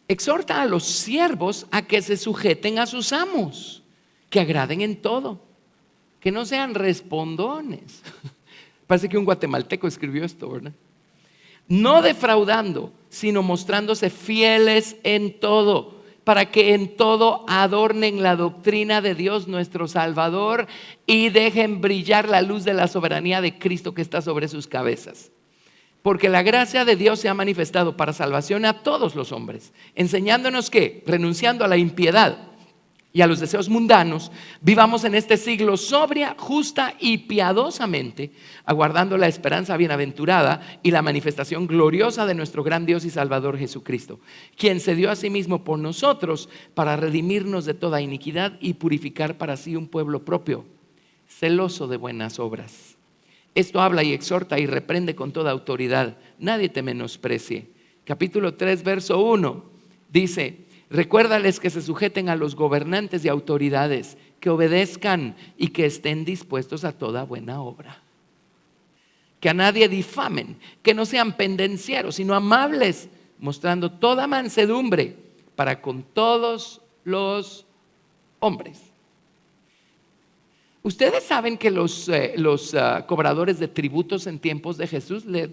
Exhorta a los siervos a que se sujeten a sus amos, que agraden en todo, que no sean respondones. Parece que un guatemalteco escribió esto, ¿verdad? No defraudando, sino mostrándose fieles en todo, para que en todo adornen la doctrina de Dios nuestro Salvador y dejen brillar la luz de la soberanía de Cristo que está sobre sus cabezas. Porque la gracia de Dios se ha manifestado para salvación a todos los hombres, enseñándonos que, renunciando a la impiedad y a los deseos mundanos, vivamos en este siglo sobria, justa y piadosamente, aguardando la esperanza bienaventurada y la manifestación gloriosa de nuestro gran Dios y Salvador Jesucristo, quien se dio a sí mismo por nosotros para redimirnos de toda iniquidad y purificar para sí un pueblo propio, celoso de buenas obras. Esto habla y exhorta y reprende con toda autoridad. Nadie te menosprecie. Capítulo 3, verso 1 dice: recuérdales que se sujeten a los gobernantes y autoridades, que obedezcan y que estén dispuestos a toda buena obra. Que a nadie difamen, que no sean pendencieros, sino amables, mostrando toda mansedumbre para con todos los hombres. Ustedes saben que los cobradores de tributos en tiempos de Jesús le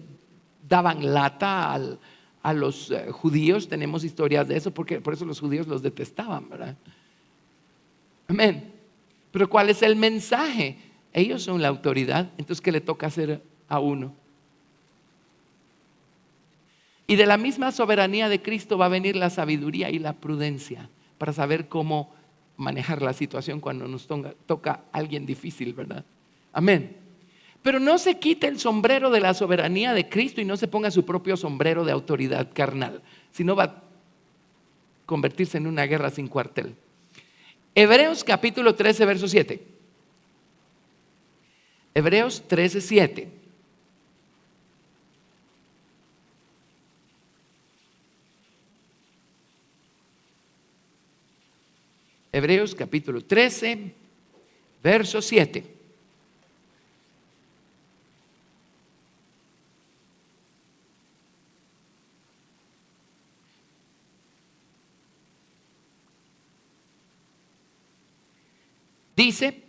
daban lata a los judíos. Tenemos historias de eso, porque por eso los judíos los detestaban, ¿verdad? Amén. Pero ¿cuál es el mensaje? Ellos son la autoridad, entonces ¿qué le toca hacer a uno? Y de la misma soberanía de Cristo va a venir la sabiduría y la prudencia para saber cómo manejar la situación cuando nos toca alguien difícil, ¿verdad? Amén. Pero no se quite el sombrero de la soberanía de Cristo y no se ponga su propio sombrero de autoridad carnal, sino va a convertirse en una guerra sin cuartel. Hebreos capítulo 13, verso 7. Hebreos 13, 7. Hebreos capítulo 13, verso 7. Dice: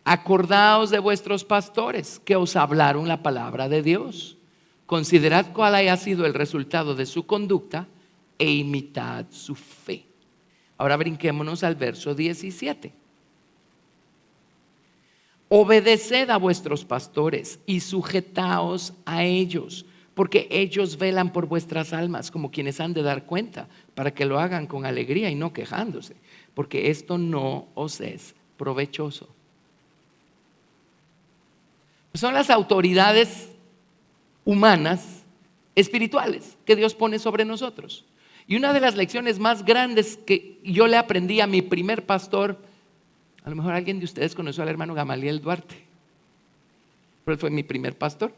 acordaos de vuestros pastores que os hablaron la palabra de Dios. Considerad cuál haya sido el resultado de su conducta e imitad su fe. Ahora brinquémonos al verso 17. Obedeced a vuestros pastores y sujetaos a ellos, porque ellos velan por vuestras almas como quienes han de dar cuenta, para que lo hagan con alegría y no quejándose, porque esto no os es provechoso. Son las autoridades humanas, espirituales, que Dios pone sobre nosotros. Y una de las lecciones más grandes que yo le aprendí a mi primer pastor, a lo mejor alguien de ustedes conoció al hermano Gamaliel Duarte, pero él fue mi primer pastor.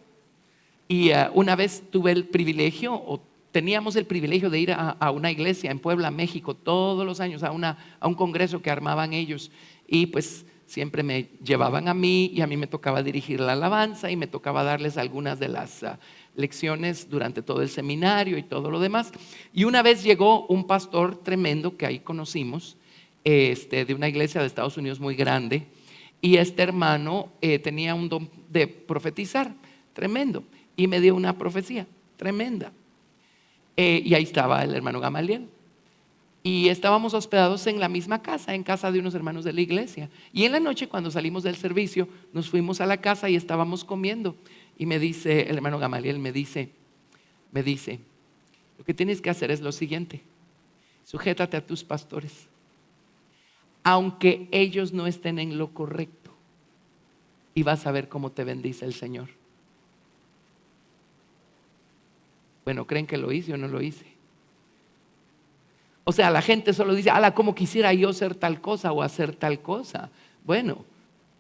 Y una vez tuve el privilegio, o teníamos el privilegio de ir a una iglesia en Puebla, México, todos los años a un congreso que armaban ellos. Y pues siempre me llevaban a mí y a mí me tocaba dirigir la alabanza y me tocaba darles algunas de las lecciones durante todo el seminario y todo lo demás. Y una vez llegó un pastor tremendo que ahí conocimos, de una iglesia de Estados Unidos muy grande, y este hermano tenía un don de profetizar tremendo y me dio una profecía tremenda. Y ahí estaba el hermano Gamaliel. Y estábamos hospedados en la misma casa, en casa de unos hermanos de la iglesia. Y en la noche, cuando salimos del servicio, nos fuimos a la casa y estábamos comiendo. Y me dice, el hermano Gamaliel me dice, lo que tienes que hacer es lo siguiente: sujétate a tus pastores, aunque ellos no estén en lo correcto, y vas a ver cómo te bendice el Señor. Bueno, ¿creen que lo hice o no lo hice? O sea, la gente solo dice: ala, ¿cómo quisiera yo ser tal cosa o hacer tal cosa? Bueno,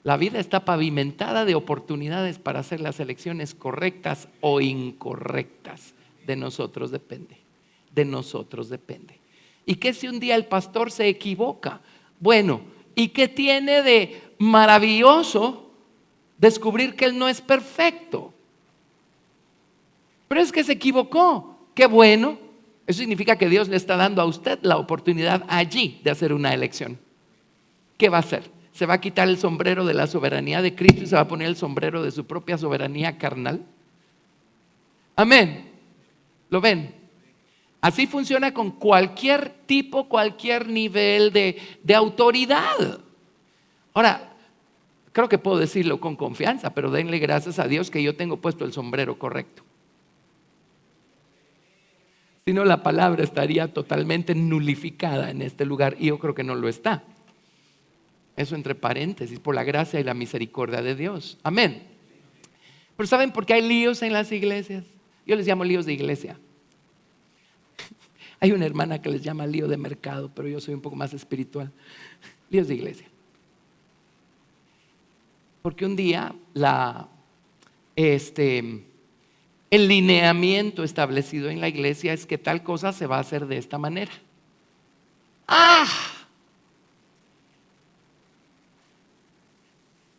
la vida está pavimentada de oportunidades para hacer las elecciones correctas o incorrectas. De nosotros depende. De nosotros depende. ¿Y qué si un día el pastor se equivoca? Bueno, ¿y qué tiene de maravilloso descubrir que él no es perfecto? Pero es que se equivocó. Qué bueno. Eso significa que Dios le está dando a usted la oportunidad allí de hacer una elección. ¿Qué va a hacer? ¿Se va a quitar el sombrero de la soberanía de Cristo y se va a poner el sombrero de su propia soberanía carnal? Amén. ¿Lo ven? Así funciona con cualquier tipo, cualquier nivel de autoridad. Ahora, creo que puedo decirlo con confianza, pero denle gracias a Dios que yo tengo puesto el sombrero correcto. Si no, la palabra estaría totalmente nulificada en este lugar y yo creo que no lo está. Eso entre paréntesis, por la gracia y la misericordia de Dios. Amén. Pero ¿saben por qué hay líos en las iglesias? Yo les llamo líos de iglesia. Hay una hermana que les llama lío de mercado, pero yo soy un poco más espiritual. Líos de iglesia. Porque un día el lineamiento establecido en la iglesia es que tal cosa se va a hacer de esta manera.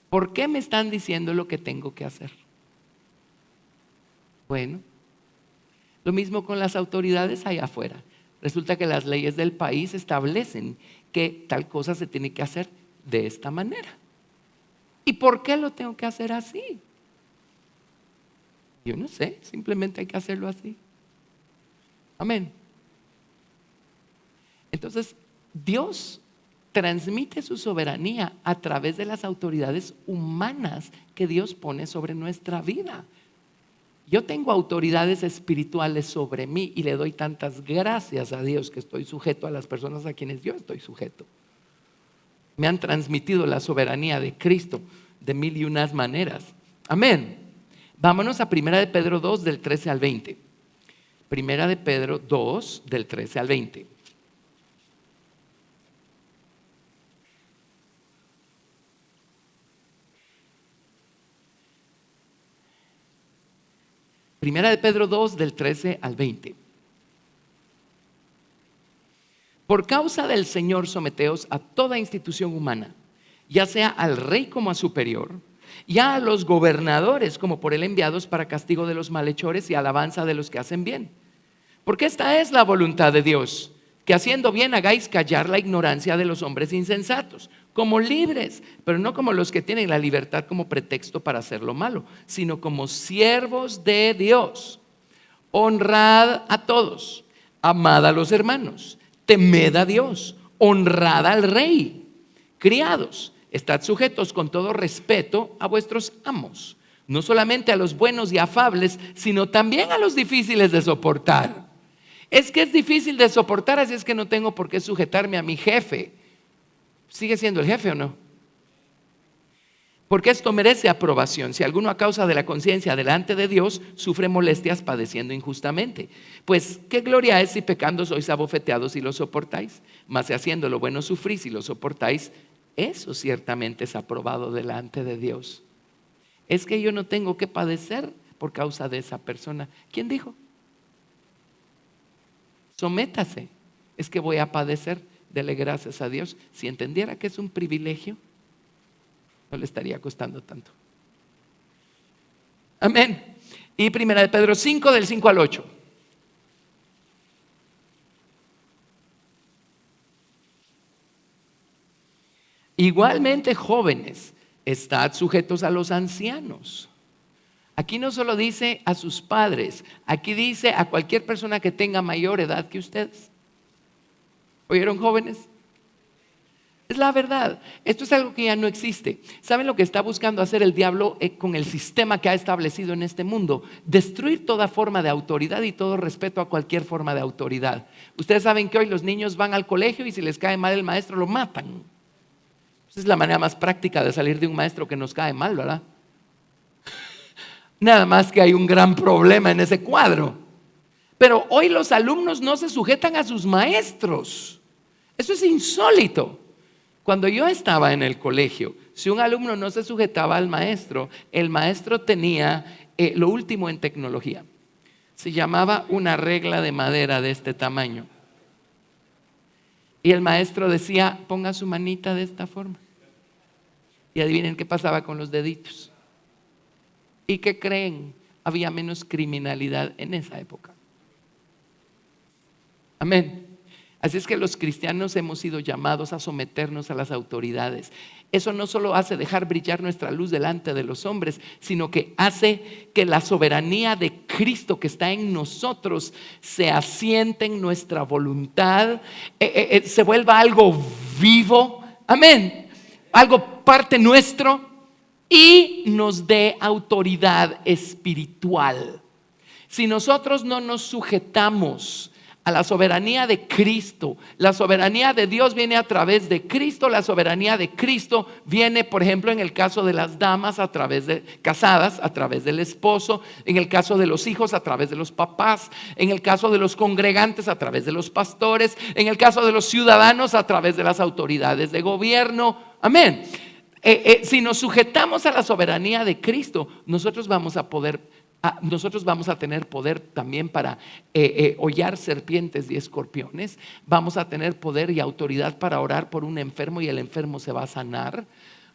¿Por qué me están diciendo lo que tengo que hacer? Bueno, lo mismo con las autoridades allá afuera. Resulta que las leyes del país establecen que tal cosa se tiene que hacer de esta manera. ¿Y por qué lo tengo que hacer así? Yo no sé, simplemente hay que hacerlo así. Amén. Entonces, Dios transmite su soberanía a través de las autoridades humanas que Dios pone sobre nuestra vida. Yo tengo autoridades espirituales sobre mí y le doy tantas gracias a Dios que estoy sujeto a las personas a quienes yo estoy sujeto. Me han transmitido la soberanía de Cristo de mil y unas maneras. Amén. Vámonos a 1 de Pedro 2 del 13 al 20. 1 de Pedro 2 del 13 al 20. Primera de Pedro 2 del 13 al 20. Por causa del Señor someteos a toda institución humana, ya sea al rey como a superior, ya a los gobernadores como por él enviados para castigo de los malhechores y alabanza de los que hacen bien. Porque esta es la voluntad de Dios, que haciendo bien hagáis callar la ignorancia de los hombres insensatos, como libres, pero no como los que tienen la libertad como pretexto para hacer lo malo, sino como siervos de Dios. Honrad a todos, amad a los hermanos, temed a Dios, honrad al rey. Criados, estad sujetos con todo respeto a vuestros amos, no solamente a los buenos y afables, sino también a los difíciles de soportar. Es que es difícil de soportar, así es que no tengo por qué sujetarme a mi jefe. ¿Sigue siendo el jefe o no? Porque esto merece aprobación. Si alguno a causa de la conciencia delante de Dios sufre molestias padeciendo injustamente. Pues qué gloria es si pecando sois abofeteados y lo soportáis. Mas si haciendo lo bueno sufrís y lo soportáis, eso ciertamente es aprobado delante de Dios. Es que yo no tengo que padecer por causa de esa persona. ¿Quién dijo? Sométase. Es que voy a padecer. Dele gracias a Dios. Si entendiera que es un privilegio, no le estaría costando tanto. Amén. Y 1 de Pedro 5 del 5 al 8. Igualmente, jóvenes, estad sujetos a los ancianos. Aquí no solo dice a sus padres, aquí dice a cualquier persona que tenga mayor edad que ustedes. ¿Oyeron, jóvenes? Es la verdad. Esto es algo que ya no existe. ¿Saben lo que está buscando hacer el diablo con el sistema que ha establecido en este mundo? Destruir toda forma de autoridad y todo respeto a cualquier forma de autoridad. Ustedes saben que hoy los niños van al colegio y si les cae mal el maestro lo matan. Esa es la manera más práctica de salir de un maestro que nos cae mal, ¿verdad? Nada más que hay un gran problema en ese cuadro. Pero hoy los alumnos no se sujetan a sus maestros. Eso es insólito. Cuando yo estaba en el colegio, si un alumno no se sujetaba al maestro, el maestro tenía lo último en tecnología. Se llamaba una regla de madera de este tamaño. Y el maestro decía, ponga su manita de esta forma. Y adivinen qué pasaba con los deditos. ¿Y qué creen? había menos criminalidad en esa época. Amén. Así es que los cristianos hemos sido llamados a someternos a las autoridades. Eso no solo hace dejar brillar nuestra luz delante de los hombres, sino que hace que la soberanía de Cristo que está en nosotros se asiente en nuestra voluntad, se vuelva algo vivo, amén, algo parte nuestro y nos dé autoridad espiritual. Si nosotros no nos sujetamos a la soberanía de Cristo, la soberanía de Dios viene a través de Cristo, la soberanía de Cristo viene, por ejemplo, en el caso de las damas a través de casadas, a través del esposo, en el caso de los hijos a través de los papás, en el caso de los congregantes a través de los pastores, en el caso de los ciudadanos a través de las autoridades de gobierno. Amén. Si nos sujetamos a la soberanía de Cristo, nosotros vamos a tener poder también para hollar serpientes y escorpiones. Vamos a tener poder y autoridad para orar por un enfermo y el enfermo se va a sanar.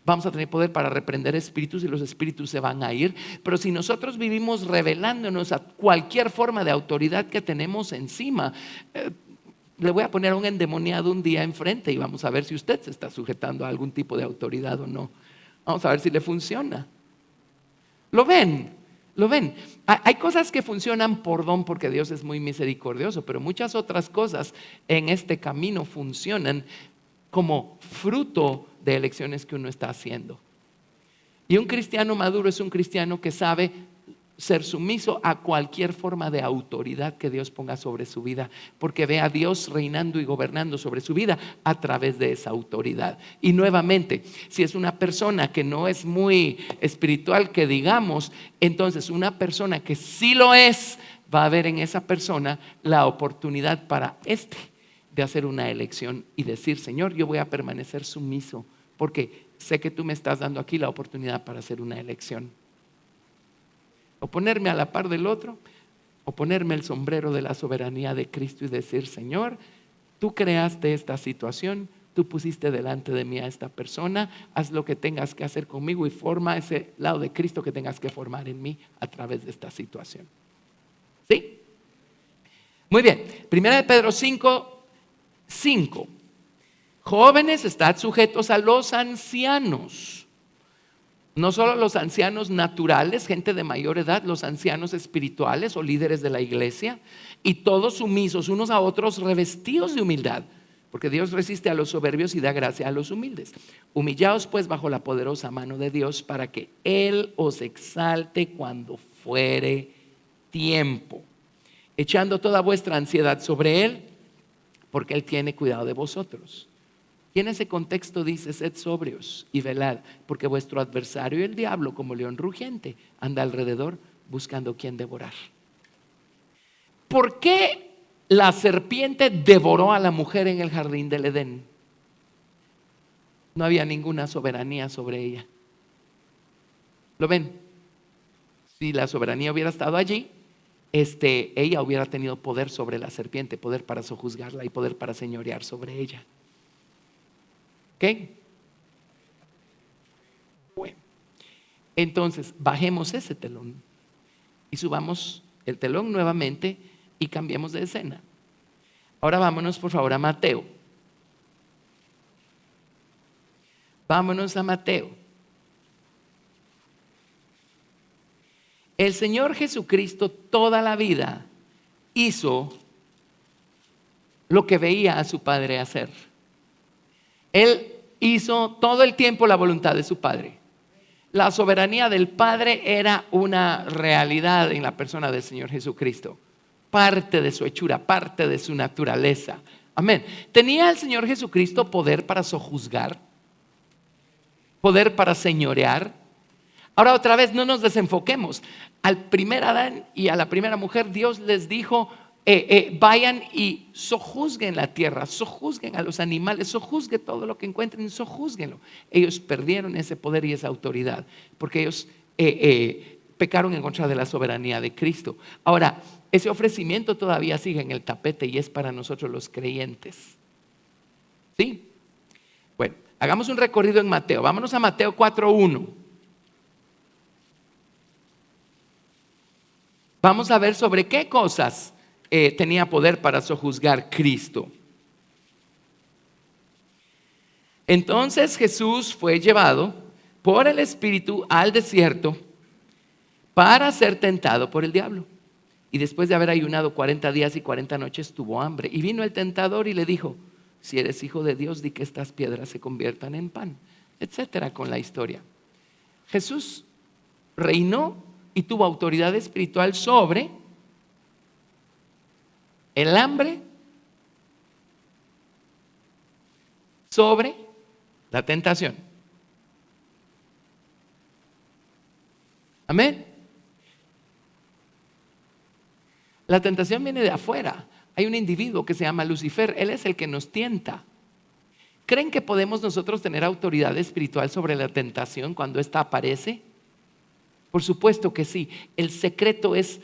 Vamos a tener poder para reprender espíritus y los espíritus se van a ir. Pero si nosotros vivimos rebelándonos a cualquier forma de autoridad que tenemos encima, le voy a poner a un endemoniado un día enfrente y vamos a ver si usted se está sujetando a algún tipo de autoridad o no. Vamos a ver si le funciona. ¿Lo ven? ¿Lo ven? Hay cosas que funcionan por don porque Dios es muy misericordioso, pero muchas otras cosas en este camino funcionan como fruto de elecciones que uno está haciendo. Y un cristiano maduro es un cristiano que sabe ser sumiso a cualquier forma de autoridad que Dios ponga sobre su vida, porque ve a Dios reinando y gobernando sobre su vida a través de esa autoridad. Y nuevamente, si es una persona que no es muy espiritual, que digamos, entonces una persona que sí lo es, va a ver en esa persona la oportunidad para de hacer una elección y decir: Señor, yo voy a permanecer sumiso porque sé que tú me estás dando aquí la oportunidad para hacer una elección. O ponerme a la par del otro, o ponerme el sombrero de la soberanía de Cristo y decir: Señor, tú creaste esta situación, tú pusiste delante de mí a esta persona, haz lo que tengas que hacer conmigo y forma ese lado de Cristo que tengas que formar en mí a través de esta situación. ¿Sí? Muy bien, 1 Pedro 5:5. Jóvenes, estad sujetos a los ancianos. No solo los ancianos naturales, gente de mayor edad, los ancianos espirituales o líderes de la iglesia, y todos sumisos unos a otros, revestidos de humildad, porque Dios resiste a los soberbios y da gracia a los humildes. Humillaos pues bajo la poderosa mano de Dios para que Él os exalte cuando fuere tiempo, echando toda vuestra ansiedad sobre Él, porque Él tiene cuidado de vosotros. Y en ese contexto dice: sed sobrios y velad, porque vuestro adversario el diablo, como león rugiente, anda alrededor buscando quien devorar. ¿Por qué la serpiente devoró a la mujer en el jardín del Edén? No había ninguna soberanía sobre ella. ¿Lo ven? Si la soberanía hubiera estado allí, ella hubiera tenido poder sobre la serpiente, poder para sojuzgarla y poder para señorear sobre ella. ¿Ok? Bueno, entonces bajemos ese telón y subamos el telón nuevamente y cambiemos de escena. Ahora vámonos por favor a Mateo. Vámonos a Mateo. El Señor Jesucristo toda la vida hizo lo que veía a su Padre hacer. Él hizo todo el tiempo la voluntad de su Padre. La soberanía del Padre era una realidad en la persona del Señor Jesucristo. Parte de su hechura, parte de su naturaleza. Amén. ¿Tenía el Señor Jesucristo poder para sojuzgar? ¿Poder para señorear? Ahora otra vez, no nos desenfoquemos. Al primer Adán y a la primera mujer, Dios les dijo: vayan y sojuzguen la tierra, sojuzguen a los animales, sojuzguen todo lo que encuentren, sojuzguenlo. Ellos perdieron ese poder y esa autoridad porque ellos pecaron en contra de la soberanía de Cristo. Ahora, ese ofrecimiento todavía sigue en el tapete y es para nosotros los creyentes. ¿Sí? Bueno, hagamos un recorrido en Mateo. Vámonos a Mateo 4:1. Vamos a ver sobre qué cosas tenía poder para sojuzgar Cristo. Entonces Jesús fue llevado por el Espíritu al desierto para ser tentado por el diablo. Y después de haber ayunado 40 días y 40 noches tuvo hambre. Y vino el tentador y le dijo: si eres hijo de Dios, di que estas piedras se conviertan en pan, etcétera, con la historia. Jesús reinó y tuvo autoridad espiritual sobre el hambre, sobre la tentación. Amén. La tentación viene de afuera. Hay un individuo que se llama Lucifer. Él es el que nos tienta. ¿Creen que podemos nosotros tener autoridad espiritual sobre la tentación cuando ésta aparece? Por supuesto que sí. El secreto es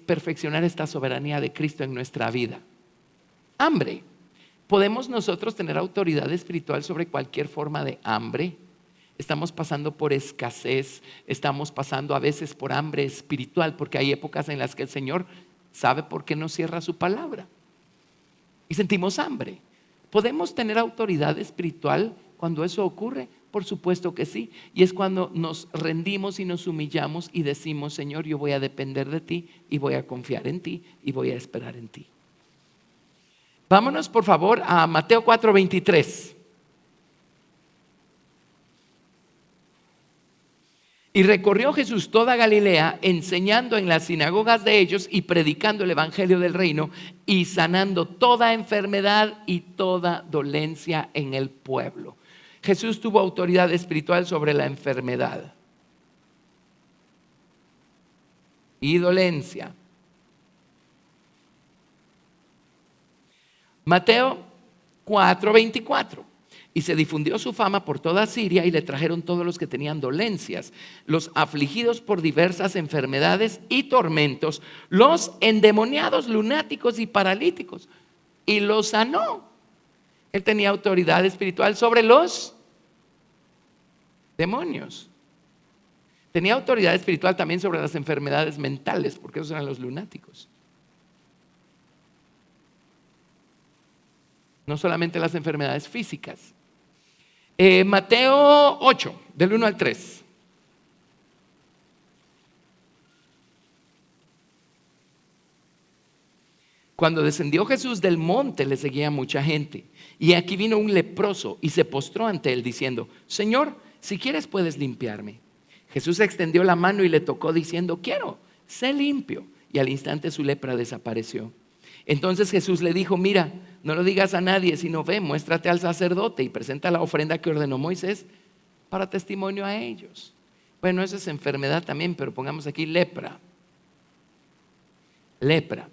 perfeccionar esta soberanía de Cristo en nuestra vida. Hambre. ¿Podemos nosotros tener autoridad espiritual sobre cualquier forma de hambre? Estamos pasando por escasez, estamos pasando a veces por hambre espiritual, porque hay épocas en las que el Señor sabe por qué no cierra su palabra y sentimos hambre. ¿Podemos tener autoridad espiritual cuando eso ocurre? Por supuesto que sí. Y es cuando nos rendimos y nos humillamos y decimos: Señor, yo voy a depender de ti y voy a confiar en ti y voy a esperar en ti. Vámonos por favor a Mateo 4:23. Y recorrió Jesús toda Galilea, enseñando en las sinagogas de ellos y predicando el evangelio del reino y sanando toda enfermedad y toda dolencia en el pueblo. Jesús tuvo autoridad espiritual sobre la enfermedad y dolencia. Mateo 4:24. Y se difundió su fama por toda Siria y le trajeron todos los que tenían dolencias, los afligidos por diversas enfermedades y tormentos, los endemoniados, lunáticos y paralíticos, y los sanó. Él tenía autoridad espiritual sobre los demonios. Tenía autoridad espiritual también sobre las enfermedades mentales, porque esos eran los lunáticos. No solamente las enfermedades físicas. Mateo 8, del 1 al 3. Cuando descendió Jesús del monte, le seguía mucha gente. Y aquí vino un leproso y se postró ante él diciendo: Señor, si quieres puedes limpiarme. Jesús extendió la mano y le tocó diciendo: quiero, sé limpio. Y al instante su lepra desapareció. Entonces Jesús le dijo: mira, no lo digas a nadie, sino ve, muéstrate al sacerdote y presenta la ofrenda que ordenó Moisés para testimonio a ellos. Bueno, eso es enfermedad también, pero pongamos aquí lepra. Lepra.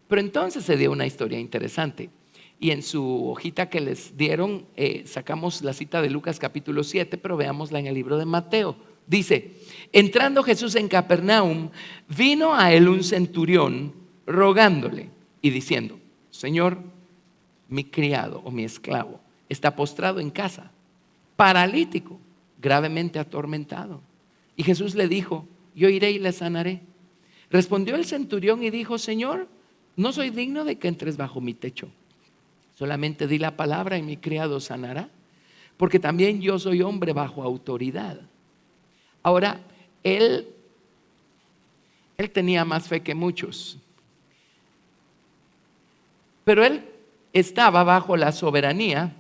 Pero entonces se dio una historia interesante. Y en su hojita que les dieron, sacamos la cita de Lucas capítulo 7, pero veámosla en el libro de Mateo. Dice: entrando Jesús en Capernaum, vino a él un centurión rogándole y diciendo: Señor, mi criado o mi esclavo está postrado en casa, paralítico, gravemente atormentado. Y Jesús le dijo: yo iré y le sanaré. Respondió el centurión y dijo: Señor, no soy digno de que entres bajo mi techo. Solamente di la palabra y mi criado sanará, porque también yo soy hombre bajo autoridad. Ahora, él tenía más fe que muchos, pero él estaba bajo la soberanía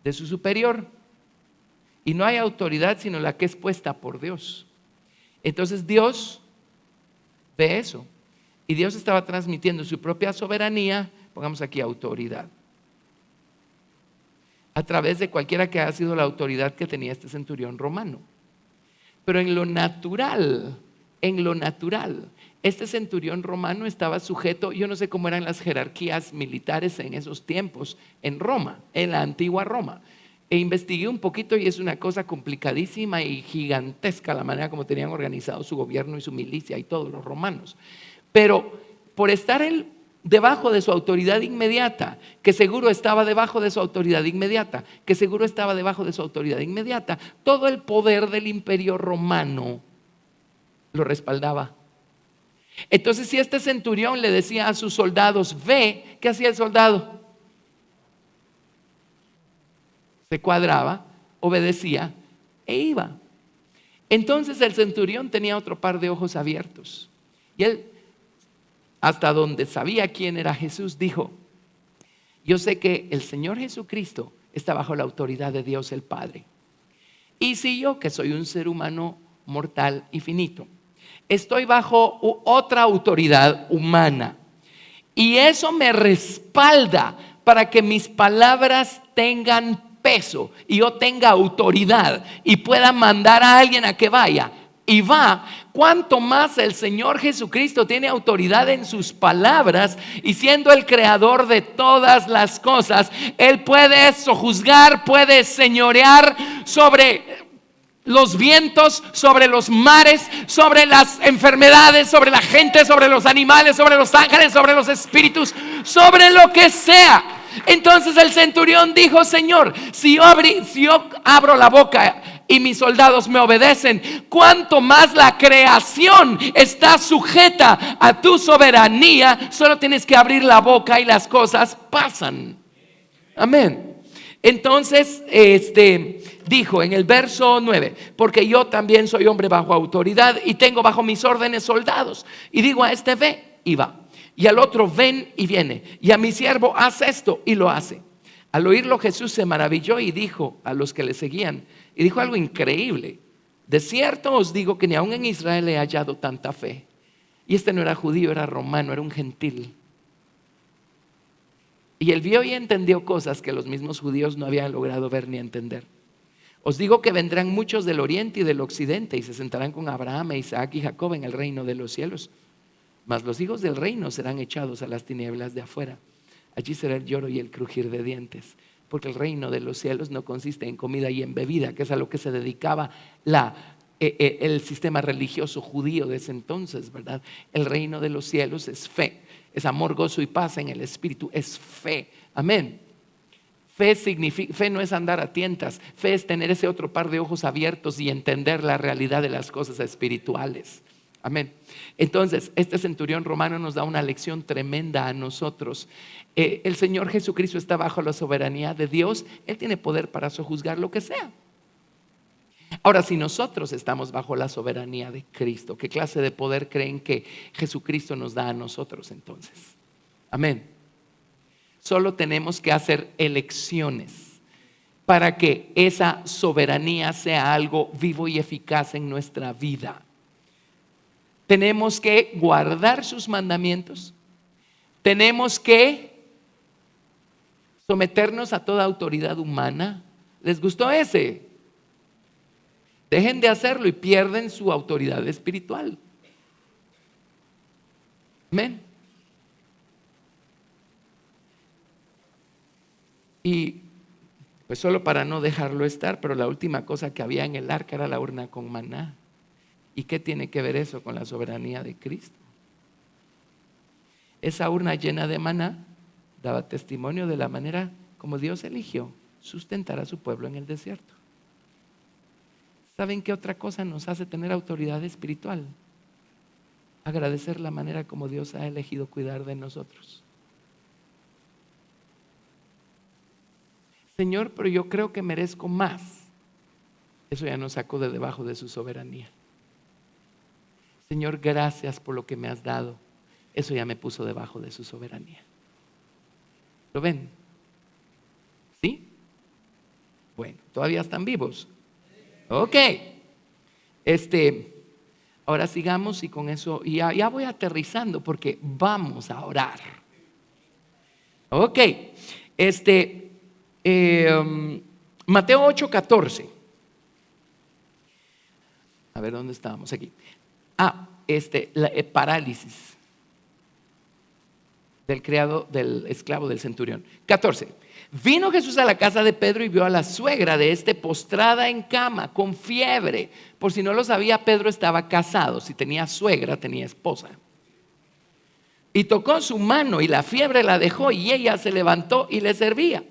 de su superior. Y no hay autoridad sino la que es puesta por Dios. Entonces Dios ve eso. Y Dios estaba transmitiendo su propia soberanía, pongamos aquí autoridad, a través de cualquiera que haya sido la autoridad que tenía este centurión romano. Pero en lo natural, este centurión romano estaba sujeto, yo no sé cómo eran las jerarquías militares en esos tiempos, en Roma, en la antigua Roma. E investigué un poquito y es una cosa complicadísima y gigantesca la manera como tenían organizado su gobierno y su milicia y todos los romanos. Pero por estar él debajo de su autoridad inmediata, que seguro estaba debajo de su autoridad inmediata, todo el poder del imperio romano lo respaldaba. Entonces, si este centurión le decía a sus soldados, ve, ¿qué hacía el soldado? Se cuadraba, obedecía e iba. Entonces el centurión tenía otro par de ojos abiertos. Y él, hasta donde sabía quién era Jesús, dijo: yo sé que el Señor Jesucristo está bajo la autoridad de Dios el Padre. Y si yo, que soy un ser humano mortal y finito, estoy bajo otra autoridad humana, y eso me respalda para que mis palabras tengan peso y yo tenga autoridad y pueda mandar a alguien a que vaya y va, cuanto más el Señor Jesucristo tiene autoridad en sus palabras, y siendo el creador de todas las cosas, Él puede sojuzgar, puede señorear sobre los vientos, sobre los mares, sobre las enfermedades, sobre la gente, sobre los animales, sobre los ángeles, sobre los espíritus, sobre lo que sea. Entonces el centurión dijo: Señor, si yo abro la boca y mis soldados me obedecen, cuanto más la creación está sujeta a tu soberanía, solo tienes que abrir la boca y las cosas pasan. Amén. Entonces dijo en el verso 9: porque yo también soy hombre bajo autoridad y tengo bajo mis órdenes soldados, y digo a este: ve, y va, y al otro: ven, y viene, y a mi siervo: haz esto, y lo hace. Al oírlo, Jesús se maravilló y dijo a los que le seguían, y dijo algo increíble: de cierto os digo que ni aun en Israel he hallado tanta fe. Y este no era judío, era romano, era un gentil. Y él vio y entendió cosas que los mismos judíos no habían logrado ver ni entender. Os digo que vendrán muchos del oriente y del occidente y se sentarán con Abraham, Isaac y Jacob en el reino de los cielos. Mas los hijos del reino serán echados a las tinieblas de afuera. Allí será el lloro y el crujir de dientes, porque el reino de los cielos no consiste en comida y en bebida, que es a lo que se dedicaba el sistema religioso judío de ese entonces, ¿verdad? El reino de los cielos es fe, es amor, gozo y paz en el espíritu, es fe. Amén. Fe no es andar a tientas, fe es tener ese otro par de ojos abiertos y entender la realidad de las cosas espirituales. Amén. Entonces, este centurión romano nos da una lección tremenda a nosotros. El Señor Jesucristo está bajo la soberanía de Dios. Él tiene poder para sojuzgar lo que sea. Ahora, si nosotros estamos bajo la soberanía de Cristo, ¿qué clase de poder creen que Jesucristo nos da a nosotros entonces? Amén. Solo tenemos que hacer elecciones para que esa soberanía sea algo vivo y eficaz en nuestra vida. Tenemos que guardar sus mandamientos. Tenemos que someternos a toda autoridad humana. ¿Les gustó ese? Dejen de hacerlo y pierden su autoridad espiritual. Amén. Y pues solo para no dejarlo estar, pero la última cosa que había en el arca era la urna con maná. ¿Y qué tiene que ver eso con la soberanía de Cristo? Esa urna llena de maná daba testimonio de la manera como Dios eligió sustentar a su pueblo en el desierto. ¿Saben qué otra cosa nos hace tener autoridad espiritual? Agradecer la manera como Dios ha elegido cuidar de nosotros. Señor, pero yo creo que merezco más. Eso ya nos sacó de debajo de su soberanía. Señor, gracias por lo que me has dado. Eso ya me puso debajo de su soberanía. ¿Lo ven? ¿Sí? Bueno, ¿todavía están vivos? Ok. Ahora sigamos y con eso ya voy aterrizando porque vamos a orar. Ok. Mateo 8:14. A ver, ¿dónde estábamos? Aquí. Parálisis del esclavo del centurión. 14. Vino Jesús a la casa de Pedro y vio a la suegra de postrada en cama con fiebre. Por si no lo sabía, Pedro estaba casado. Si tenía suegra, tenía esposa. Y tocó su mano y la fiebre la dejó y ella se levantó y le servía.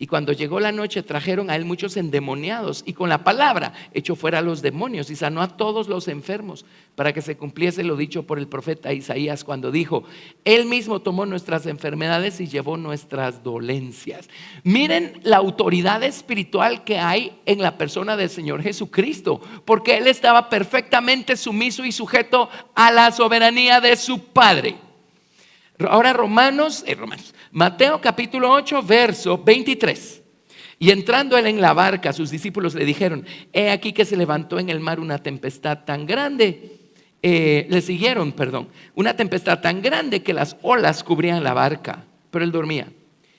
Y cuando llegó la noche trajeron a él muchos endemoniados y con la palabra echó fuera a los demonios y sanó a todos los enfermos, para que se cumpliese lo dicho por el profeta Isaías cuando dijo: él mismo tomó nuestras enfermedades y llevó nuestras dolencias. Miren la autoridad espiritual que hay en la persona del Señor Jesucristo, porque él estaba perfectamente sumiso y sujeto a la soberanía de su Padre. Ahora Mateo capítulo 8 verso 23. Y entrando él en la barca, sus discípulos le dijeron: he aquí que se levantó en el mar una tempestad tan grande. Una tempestad tan grande que las olas cubrían la barca, pero él dormía.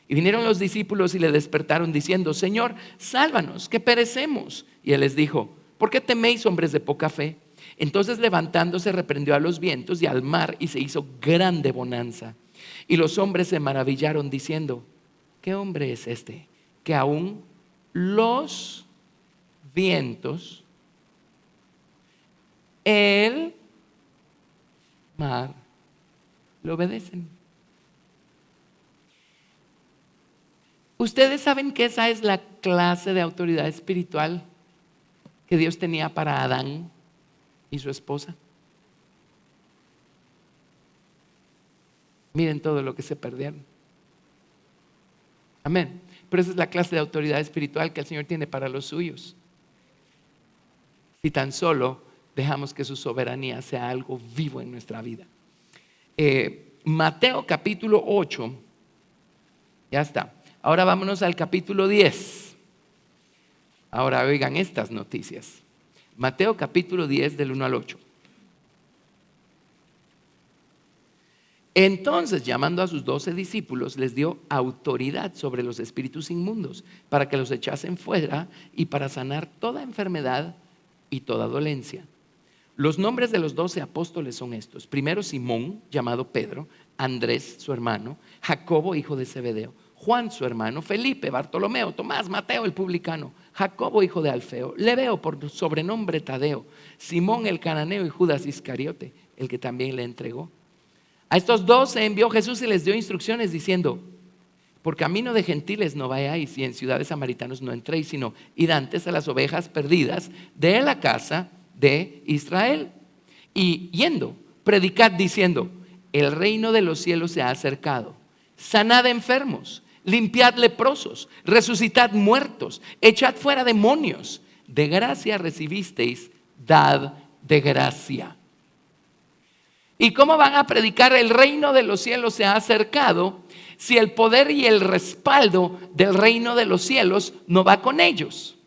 Y vinieron los discípulos y le despertaron diciendo: Señor, sálvanos, que perecemos. Y él les dijo: ¿por qué teméis, hombres de poca fe? Entonces levantándose reprendió a los vientos y al mar, y se hizo grande bonanza. Y los hombres se maravillaron diciendo: ¿qué hombre es este, que aún los vientos, el mar, le obedecen? Ustedes saben que esa es la clase de autoridad espiritual que Dios tenía para Adán y su esposa. Miren todo lo que se perdieron. Amén. Pero esa es la clase de autoridad espiritual que el Señor tiene para los suyos. Si tan solo dejamos que su soberanía sea algo vivo en nuestra vida. Mateo capítulo 8. Ya está. Ahora vámonos al capítulo 10. Ahora oigan estas noticias. Mateo capítulo 10 del 1 al 8. Entonces, llamando a sus 12 discípulos, les dio autoridad sobre los espíritus inmundos para que los echasen fuera y para sanar toda enfermedad y toda dolencia. Los nombres de los 12 apóstoles son estos: primero Simón, llamado Pedro; Andrés, su hermano; Jacobo, hijo de Zebedeo; Juan, su hermano; Felipe, Bartolomeo, Tomás, Mateo el publicano; Jacobo, hijo de Alfeo; Lebeo, por sobrenombre Tadeo; Simón el cananeo; y Judas Iscariote, el que también le entregó. A estos 12 envió Jesús y les dio instrucciones diciendo: por camino de gentiles no vayáis, y en ciudades samaritanos no entréis, sino id antes a las ovejas perdidas de la casa de Israel. Y yendo, predicad diciendo: el reino de los cielos se ha acercado. Sanad enfermos, limpiad leprosos, resucitad muertos, echad fuera demonios. De gracia recibisteis, dad de gracia. ¿Y cómo van a predicar el reino de los cielos se ha acercado si el poder y el respaldo del reino de los cielos no va con ellos?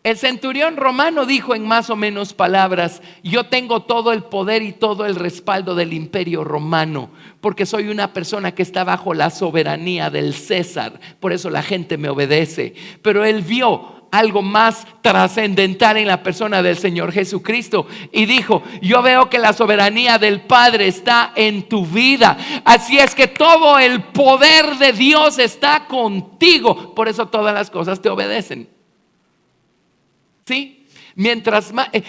El centurión romano dijo en más o menos palabras: yo tengo todo el poder y todo el respaldo del imperio romano, porque soy una persona que está bajo la soberanía del César, por eso la gente me obedece. Pero él vio algo más trascendental en la persona del Señor Jesucristo y dijo: yo veo que la soberanía del Padre está en tu vida, así es que todo el poder de Dios está contigo, por eso todas las cosas te obedecen. ¿Sí?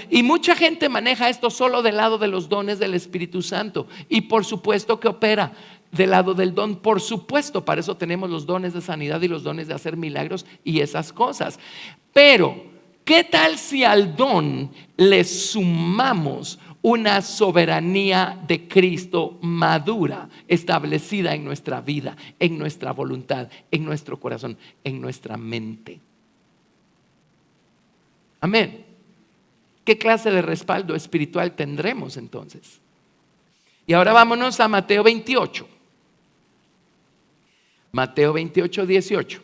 Y mucha gente maneja esto solo del lado de los dones del Espíritu Santo, y por supuesto que opera del lado del don, por supuesto, para eso tenemos los dones de sanidad y los dones de hacer milagros y esas cosas. Pero ¿qué tal si al don le sumamos una soberanía de Cristo madura, establecida en nuestra vida, en nuestra voluntad, en nuestro corazón, en nuestra mente? Amén. ¿Qué clase de respaldo espiritual tendremos entonces? Y ahora vámonos a Mateo 28. Mateo 28, 18.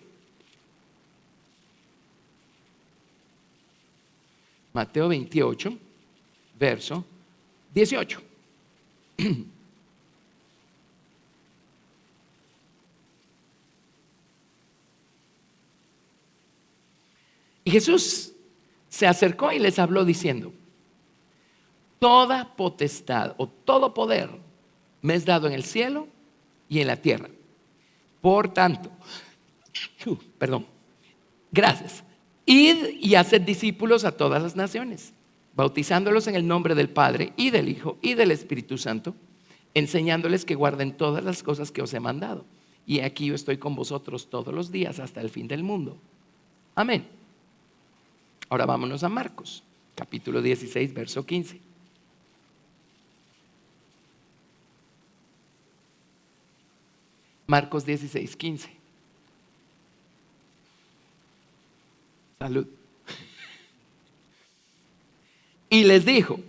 Mateo 28, verso 18. Y Jesús se acercó y les habló diciendo: toda potestad o todo poder me es dado en el cielo y en la tierra. Por tanto, gracias. Id y haced discípulos a todas las naciones, bautizándolos en el nombre del Padre y del Hijo y del Espíritu Santo, enseñándoles que guarden todas las cosas que os he mandado. y aquí yo estoy con vosotros todos los días hasta el fin del mundo. Amén. Ahora vámonos a Marcos, capítulo 16, verso 15. Marcos 16, 15. Salud. Y les dijo: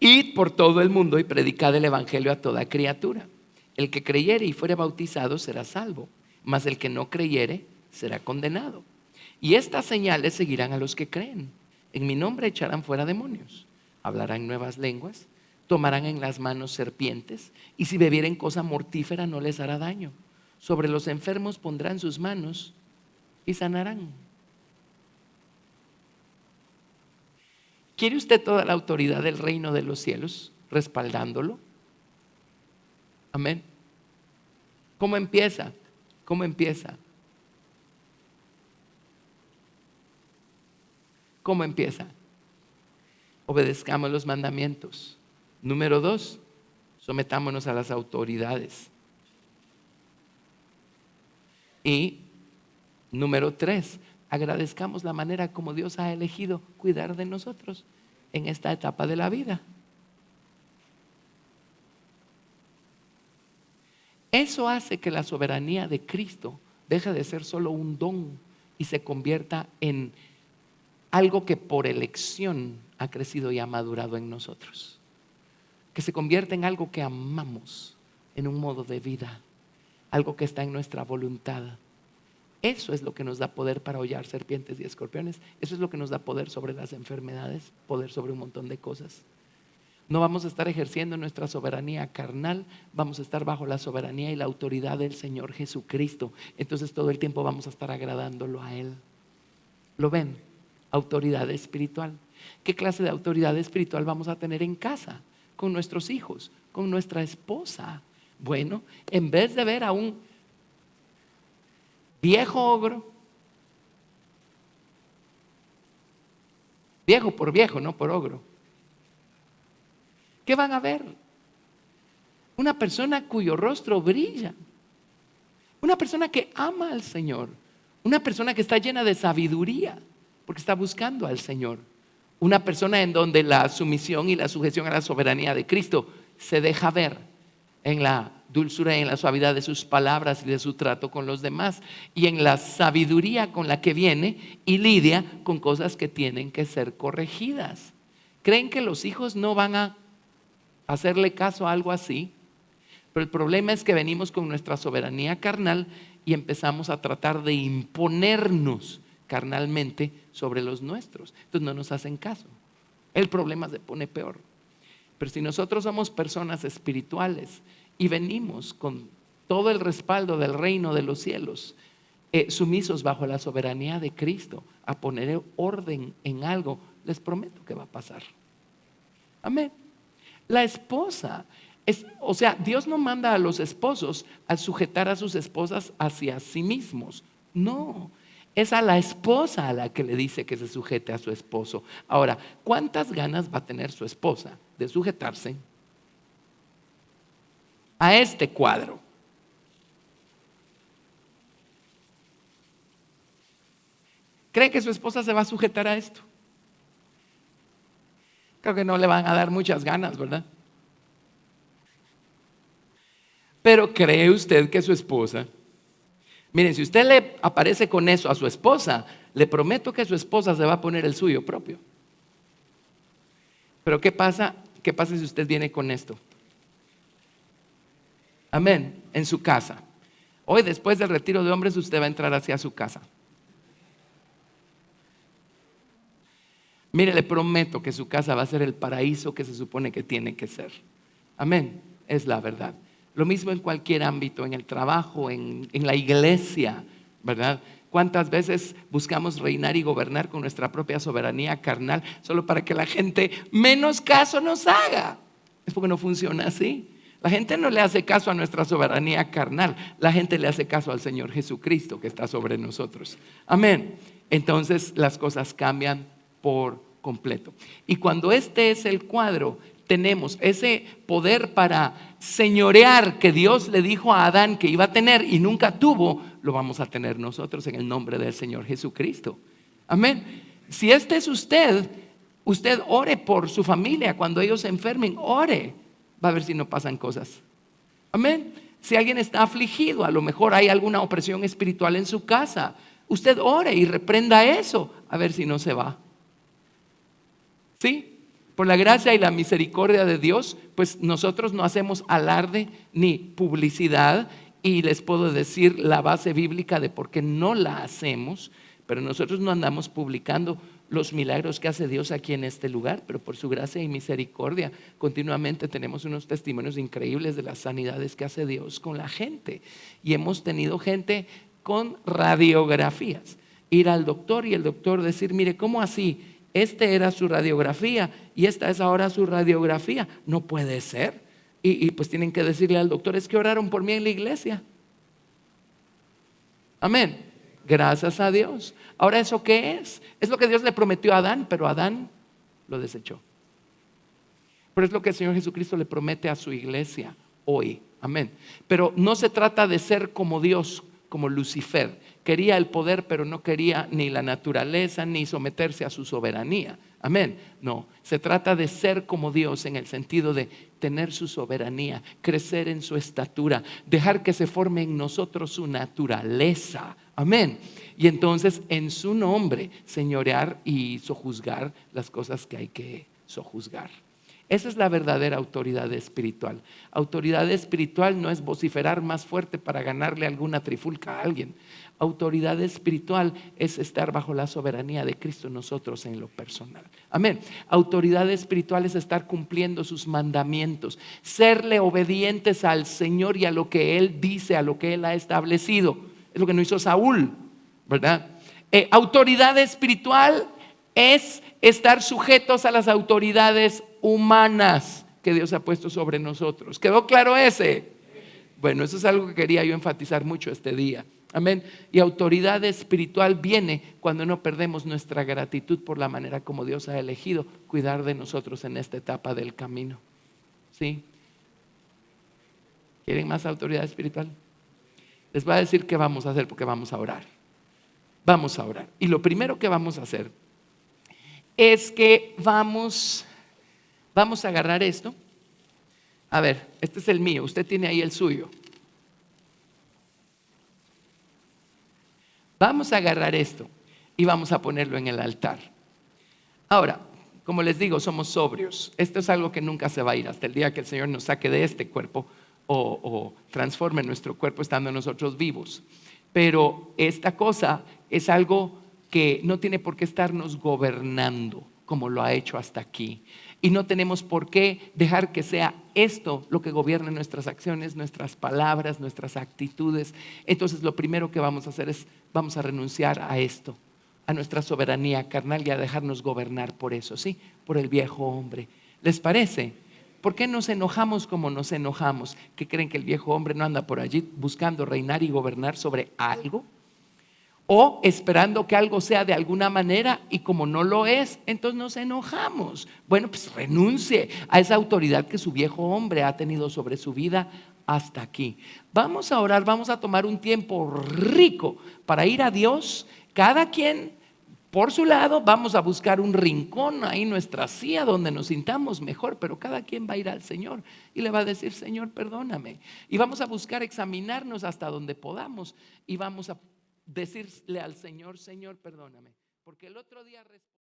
id por todo el mundo y predicad el evangelio a toda criatura. El que creyere y fuere bautizado será salvo, mas el que no creyere será condenado. Y estas señales seguirán a los que creen. En mi nombre echarán fuera demonios, hablarán nuevas lenguas, tomarán en las manos serpientes, y si bebieren cosa mortífera no les hará daño. Sobre los enfermos pondrán sus manos y sanarán. ¿Quiere usted toda la autoridad del reino de los cielos respaldándolo? Amén. ¿Cómo empieza? ¿Cómo empieza? ¿Cómo empieza? Obedezcamos los mandamientos. Número 2, sometámonos a las autoridades. Y número 3, agradezcamos la manera como Dios ha elegido cuidar de nosotros en esta etapa de la vida. Eso hace que la soberanía de Cristo deje de ser solo un don y se convierta en algo que por elección ha crecido y ha madurado en nosotros. Que se convierta en algo que amamos, en un modo de vida, algo que está en nuestra voluntad. Eso es lo que nos da poder para hollar serpientes y escorpiones. Eso es lo que nos da poder sobre las enfermedades, poder sobre un montón de cosas. No vamos a estar ejerciendo nuestra soberanía carnal, vamos a estar bajo la soberanía y la autoridad del Señor Jesucristo. Entonces todo el tiempo vamos a estar agradándolo a Él. ¿Lo ven? Autoridad espiritual. ¿Qué clase de autoridad espiritual vamos a tener en casa? Con nuestros hijos, con nuestra esposa. Bueno, en vez de ver a un viejo ogro, viejo por viejo, no por ogro, ¿qué van a ver? Una persona cuyo rostro brilla, una persona que ama al Señor, una persona que está llena de sabiduría porque está buscando al Señor, una persona en donde la sumisión y la sujeción a la soberanía de Cristo se deja ver en la dulzura y en la suavidad de sus palabras y de su trato con los demás, y en la sabiduría con la que viene y lidia con cosas que tienen que ser corregidas. ¿Creen que los hijos no van a hacerle caso a algo así? Pero el problema es que venimos con nuestra soberanía carnal y empezamos a tratar de imponernos carnalmente sobre los nuestros. Entonces no nos hacen caso. El problema se pone peor. Pero si nosotros somos personas espirituales y venimos con todo el respaldo del reino de los cielos, sumisos bajo la soberanía de Cristo, a poner orden en algo, les prometo que va a pasar. Amén. La esposa, Dios no manda a los esposos a sujetar a sus esposas hacia sí mismos. No, es a la esposa a la que le dice que se sujete a su esposo. Ahora, ¿cuántas ganas va a tener su esposa de sujetarse a este cuadro? ¿Cree que su esposa se va a sujetar a esto? Creo que no le van a dar muchas ganas, ¿verdad? Pero ¿cree usted que su esposa? Miren, si usted le aparece con eso a su esposa, le prometo que su esposa se va a poner el suyo propio. Pero ¿qué pasa? ¿Qué pasa si usted viene con esto? Amén, en su casa. Hoy, después del retiro de hombres, usted va a entrar hacia su casa. Mire, le prometo que su casa va a ser el paraíso que se supone que tiene que ser. Amén, es la verdad. Lo mismo en cualquier ámbito, en el trabajo, en la iglesia, ¿verdad? ¿Cuántas veces buscamos reinar y gobernar con nuestra propia soberanía carnal solo para que la gente menos caso nos haga? Es porque no funciona así. La gente no le hace caso a nuestra soberanía carnal, la gente le hace caso al Señor Jesucristo que está sobre nosotros. Amén. Entonces las cosas cambian por completo. Y cuando este es el cuadro, tenemos ese poder para señorear que Dios le dijo a Adán que iba a tener y nunca tuvo, lo vamos a tener nosotros en el nombre del Señor Jesucristo. Amén. Si este es usted ore por su familia. Cuando ellos se enfermen, ore. Va a ver si no pasan cosas. Amén. Si alguien está afligido, a lo mejor hay alguna opresión espiritual en su casa, usted ore y reprenda eso, a ver si no se va. ¿Sí? Por la gracia y la misericordia de Dios, pues nosotros no hacemos alarde ni publicidad, y les puedo decir la base bíblica de por qué no la hacemos, pero nosotros no andamos publicando los milagros que hace Dios aquí en este lugar, pero por su gracia y misericordia continuamente tenemos unos testimonios increíbles de las sanidades que hace Dios con la gente, y hemos tenido gente con radiografías, ir al doctor y el doctor decir, mire, ¿cómo así? Este era su radiografía y esta es ahora su radiografía. No puede ser. Y pues tienen que decirle al doctor, es que oraron por mí en la iglesia. Amén. Gracias a Dios. Ahora, ¿eso qué es? Es lo que Dios le prometió a Adán, pero Adán lo desechó. Pero es lo que el Señor Jesucristo le promete a su iglesia hoy. Amén. Pero no se trata de ser como Dios, como Lucifer. Quería el poder, pero no quería ni la naturaleza, ni someterse a su soberanía. Amén. No, se trata de ser como Dios en el sentido de tener su soberanía, crecer en su estatura, dejar que se forme en nosotros su naturaleza. Amén. Y entonces en su nombre señorear y sojuzgar las cosas que hay que sojuzgar. Esa es la verdadera autoridad espiritual. Autoridad espiritual no es vociferar más fuerte para ganarle alguna trifulca a alguien. Autoridad espiritual es estar bajo la soberanía de Cristo en nosotros en lo personal. Amén. Autoridad espiritual es estar cumpliendo sus mandamientos, serle obedientes al Señor y a lo que Él dice, a lo que Él ha establecido. Es lo que no hizo Saúl, ¿verdad? Autoridad espiritual es estar sujetos a las autoridades humanas que Dios ha puesto sobre nosotros. ¿Quedó claro ese? Bueno, eso es algo que quería yo enfatizar mucho este día. Amén. Y autoridad espiritual viene cuando no perdemos nuestra gratitud por la manera como Dios ha elegido cuidar de nosotros en esta etapa del camino. ¿Sí? ¿Quieren más autoridad espiritual? Les voy a decir qué vamos a hacer, porque vamos a orar. Vamos a orar. Y lo primero que vamos a hacer es que vamos a agarrar esto. A ver, este es el mío, usted tiene ahí el suyo. Vamos a agarrar esto y vamos a ponerlo en el altar. Ahora, como les digo, somos sobrios. Esto es algo que nunca se va a ir hasta el día que el Señor nos saque de este cuerpo o transforme nuestro cuerpo estando nosotros vivos. Pero esta cosa es algo que no tiene por qué estarnos gobernando como lo ha hecho hasta aquí. Y no tenemos por qué dejar que sea esto lo que gobierne nuestras acciones, nuestras palabras, nuestras actitudes. Entonces lo primero que vamos a hacer es, vamos a renunciar a esto, a nuestra soberanía carnal, y a dejarnos gobernar por eso, ¿sí? Por el viejo hombre. ¿Les parece? ¿Por qué nos enojamos como nos enojamos? ¿Qué creen, que el viejo hombre no anda por allí buscando reinar y gobernar sobre algo? O esperando que algo sea de alguna manera, y como no lo es, entonces nos enojamos. Bueno, pues renuncie a esa autoridad que su viejo hombre ha tenido sobre su vida hasta aquí. Vamos a orar, vamos a tomar un tiempo rico para ir a Dios. Cada quien por su lado, vamos a buscar un rincón ahí, nuestra silla, donde nos sintamos mejor, pero cada quien va a ir al Señor y le va a decir, Señor, perdóname. Y vamos a buscar examinarnos hasta donde podamos, y vamos a decirle al Señor, Señor, perdóname, porque el otro día